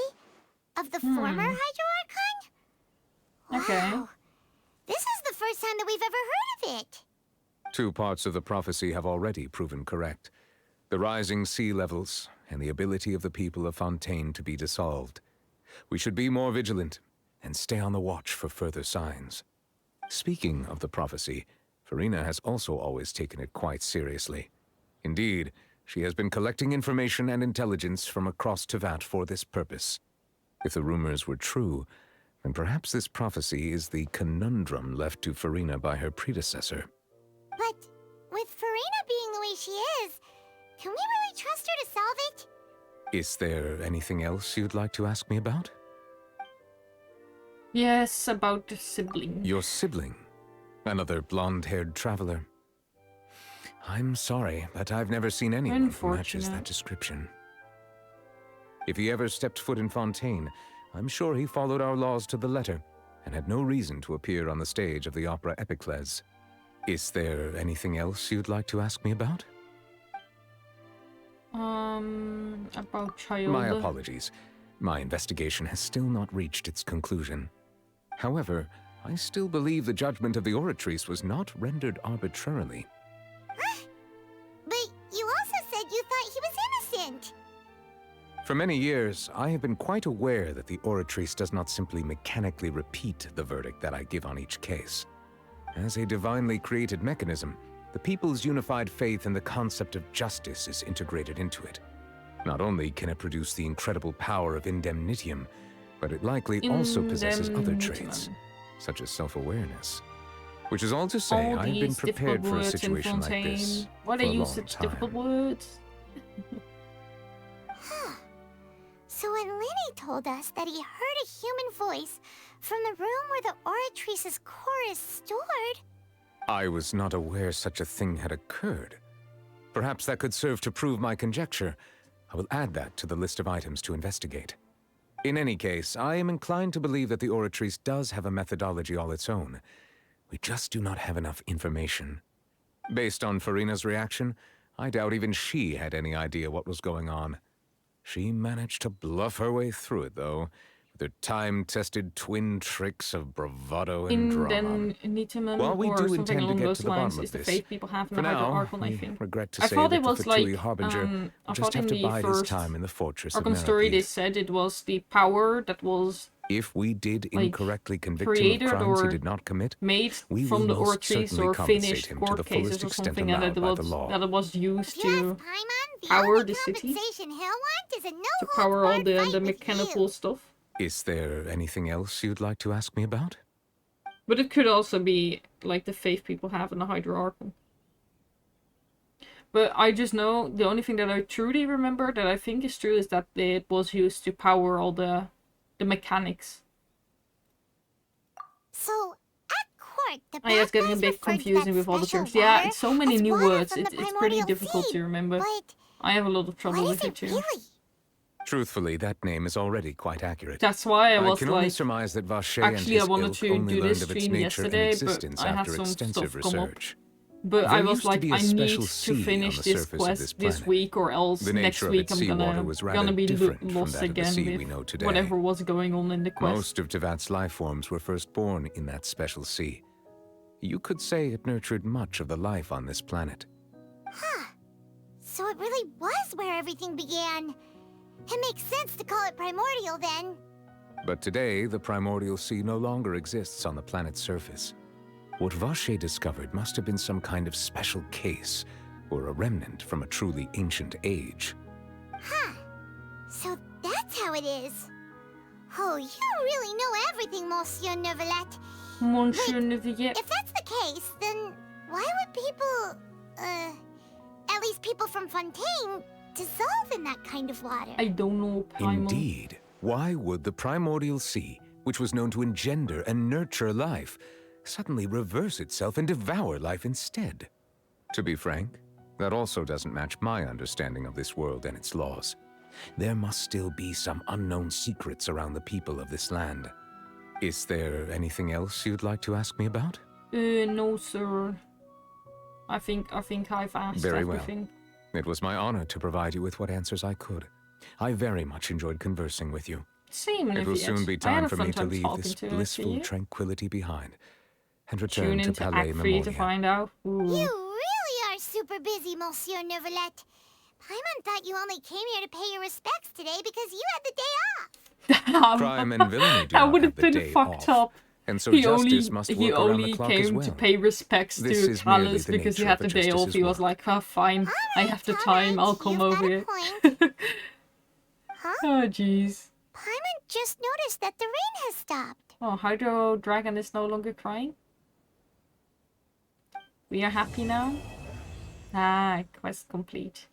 Of the former Hydro Archon? Okay. Wow. This is the first time that we've ever heard of it. 2 parts of the prophecy have already proven correct. The rising sea levels and the ability of the people of Fontaine to be dissolved. We should be more vigilant and stay on the watch for further signs. Speaking of the prophecy, Farina has also always taken it quite seriously. Indeed, she has been collecting information and intelligence from across Tevat for this purpose. If the rumors were true, then perhaps this prophecy is the conundrum left to Farina by her predecessor. But with Farina being the way she is, can we really trust her to solve it? Is there anything else you'd like to ask me about? Yes, about the sibling. Your sibling? Another blonde-haired traveler? I'm sorry, but I've never seen anyone who matches that description. If he ever stepped foot in Fontaine, I'm sure he followed our laws to the letter, and had no reason to appear on the stage of the opera Epicles. Is there anything else you'd like to ask me about? About Childe. My apologies. My investigation has still not reached its conclusion. However, I still believe the judgment of the Oratrice was not rendered arbitrarily. But you also said you thought he was innocent. For many years, I have been quite aware that the Oratrice does not simply mechanically repeat the verdict that I give on each case. As a divinely created mechanism, the people's unified faith in the concept of justice is integrated into it. Not only can it produce the incredible power of indemnitium, but it likely also possesses other traits, such as self-awareness. Which is all to say, All I have been these prepared difficult for a words in situation like Fontaine. this Why for they a use long such time. difficult words? So when Linny told us that he heard a human voice from the room where the Oratrice's core is stored... I was not aware such a thing had occurred. Perhaps that could serve to prove my conjecture. I will add that to the list of items to investigate. In any case, I am inclined to believe that the Oratrice does have a methodology all its own. We just do not have enough information. Based on Farina's reaction, I doubt even she had any idea what was going on. She managed to bluff her way through it, though, with her time-tested twin tricks of bravado and drama. Indemnitium While we or do something intend to along get those to the lines bottom is of the this, faith people have in for the Hydro now, Archon, I we think. regret to I say thought that it the was Fatui like Harbinger I will thought just have in to the bide his first time in the fortress Archon of story they Meropes. said it was the power that was If we did like, incorrectly convict him created of crimes he or did not commit, made we from will the most Ortiz certainly or compensate finished him to court the cases fullest or extent something, and allowed that by the law. it was used to Paimon, the power only the city, compensation he'll want is a to no-holds-barred power all fight the with mechanical you. stuff. Is there anything else you'd like to ask me about? But it could also be like the faith people have in the Hydra-Archon. But I just know the only thing that I truly remember that I think is true is that it was used to power all the mechanics. So, at court, the Oh, yeah, it's getting a Bad Guys bit referred to confusing that with all the special terms. Yeah, water it's so many as new water words. from the It's pretty primordial difficult seed, to remember. but I have a lot of trouble what with is it it too. really? Truthfully, that name is already quite accurate. That's why I was can only like, surmise that Vache and actually I his wanted ilk to only do learned this of its stream nature and yesterday, existence but I had after some extensive stuff come up. research. But There I was used to like, be a I need special to sea on finish the this surface of quest this this planet. week, or else The next nature of week its I'm seawater was rather gonna be different from lost that of the again sea with we know today. whatever was going on in the quest. Most of Tevat's life forms were first born in that special sea. You could say it nurtured much of the life on this planet. Huh. So it really was where everything began. It makes sense to call it primordial then. But today, the primordial sea no longer exists on the planet's surface. What Vache discovered must have been some kind of special case, or a remnant from a truly ancient age. Huh. So that's how it is. Oh, you really know everything, Monsieur Neuvillette. Monsieur Neuvillette. If that's the case, then why would people, at least people from Fontaine, dissolve in that kind of water? I don't know, Paimon. Indeed. Why would the primordial sea, which was known to engender and nurture life, suddenly reverse itself and devour life instead? To be frank, that also doesn't match my understanding of this world and its laws. There must still be some unknown secrets around the people of this land. Is there anything else you'd like to ask me about? No, sir. I think I've asked Very well. everything. It was my honor to provide you with what answers I could. I very much enjoyed conversing with you. Same, It will soon be time for me to leave talking this to blissful you. tranquility behind and return Tune to into Palais Act 3 to Memoria. find out. Ooh. You really are super busy, Monsieur Neuvillette. Paimon thought you only came here to pay your respects today because you had the day off. Crime and villainy do That not would have have the been day fucked off. up. And so he justice must he work around only the clock as came well. to pay respects This to is merely Talus the because he nature had of the a day off. justice's He was work. like, "Ah, fine, I have the time. I'll come over here." Huh? Oh, jeez. Paimon just noticed that the rain has stopped. Oh, Hydro Dragon is no longer crying. We are happy now. Ah, quest complete.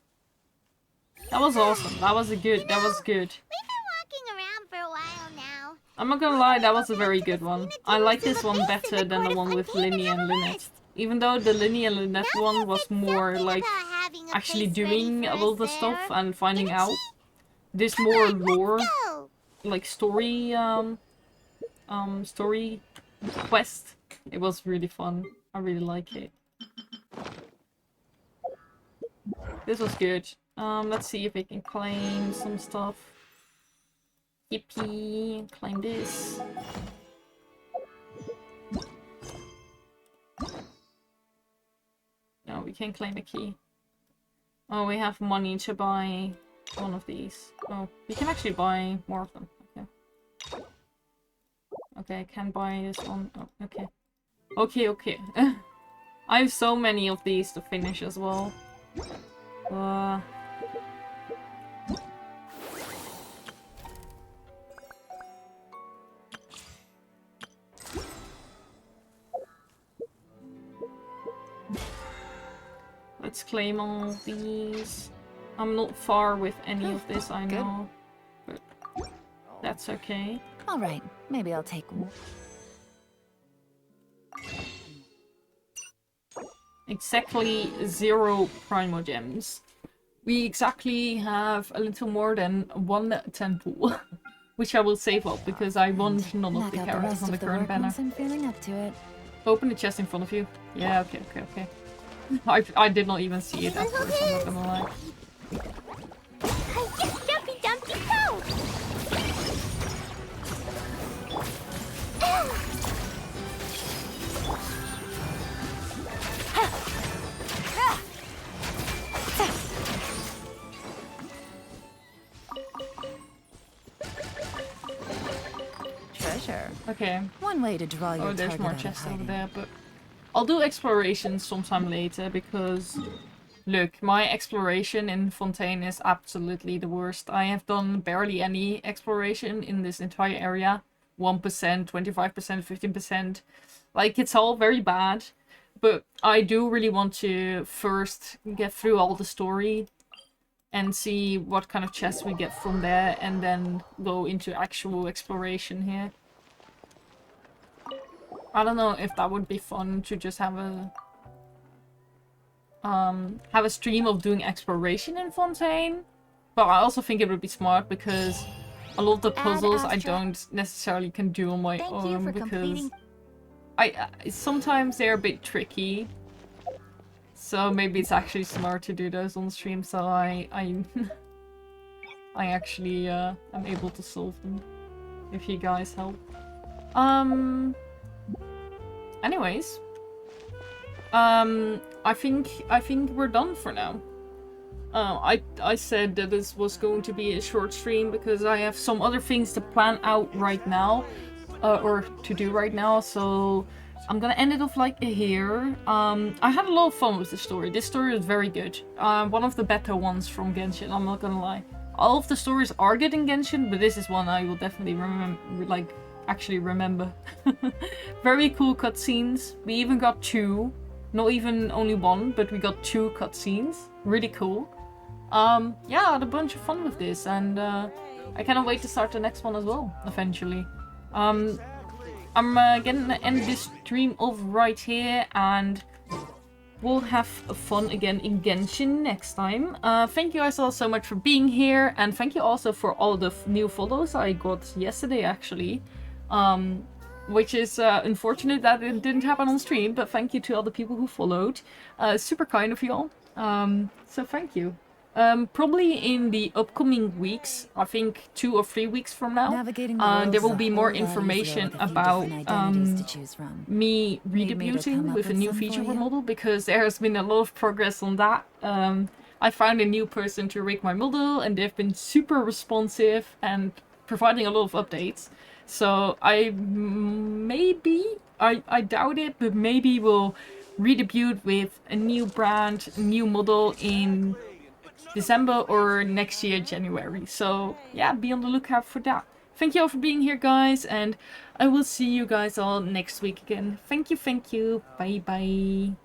That was awesome. That was good. That was good. We've been walking around for a while now. I'm not gonna lie, that was a very good one. I like this one better than the one with Linny and Lynette. Even though the Linny and Lynette one was more like actually doing a lot of the stuff and finding out. This more lore, like story, story quest. It was really fun. I really like it. This was good. Let's see if we can claim some stuff. Yippee! Claim this. No, we can't claim a key. Oh, we have money to buy one of these. Oh, we can actually buy more of them. Okay. Okay, I can buy this one. Oh, okay. Okay. I have so many of these to finish as well. Let's claim all these. I'm not far with any of this, I know. But that's okay. Alright, maybe I'll take one. Exactly 0 Primogems. We exactly have a little more than 1 temple. Which I will save up because I want none of the characters on the current banner. I'm feeling up to it. Open the chest in front of you. Yeah, okay. I did not even see it at first, I'm not gonna lie. Jumpy Dumpty Go! pleasure. Okay. One way to draw your Oh, there's target more out of chests over hiding. there, but I'll do exploration sometime later because look, my exploration in Fontaine is absolutely the worst. I have done barely any exploration in this entire area. 1%, 25%, 15%. Like, it's all very bad. But I do really want to first get through all the story and see what kind of chests we get from there, and then go into actual exploration here. I don't know if that would be fun to just have a stream of doing exploration in Fontaine, but I also think it would be smart because a lot of the puzzles I don't necessarily can do on my own because sometimes they're a bit tricky. So maybe it's actually smart to do those on stream, so I actually am able to solve them if you guys help. Anyways, I think we're done for now. I said that this was going to be a short stream because I have some other things to plan out right now, or to do right now, so I'm gonna end it off like here. I had a lot of fun with the story. This story is very good. One of the better ones from Genshin, I'm not gonna lie. All of the stories are good in Genshin, but this is one I will definitely actually remember. Very cool cutscenes. We even got 2. Not even only 1, but we got 2 cutscenes. Really cool. Yeah, I had a bunch of fun with this, and I cannot wait to start the next one as well, eventually. I'm gonna end this stream off right here, and we'll have fun again in Genshin next time. Thank you guys all so much for being here, and thank you also for all the new follows I got yesterday, actually. Which is unfortunate that it didn't happen on stream, but thank you to all the people who followed. Super kind of you all. So thank you. Probably in the upcoming weeks, I think 2 or 3 weeks from now, there will be more information about me redebuting with a new feature model, because there has been a lot of progress on that. I found a new person to rig my model, and they've been super responsive and providing a lot of updates. So I doubt it, but maybe we'll redebut with a new brand, a new model in December or next year, January. So yeah, be on the lookout for that. Thank you all for being here, guys, and I will see you guys all next week again. Thank you, bye bye.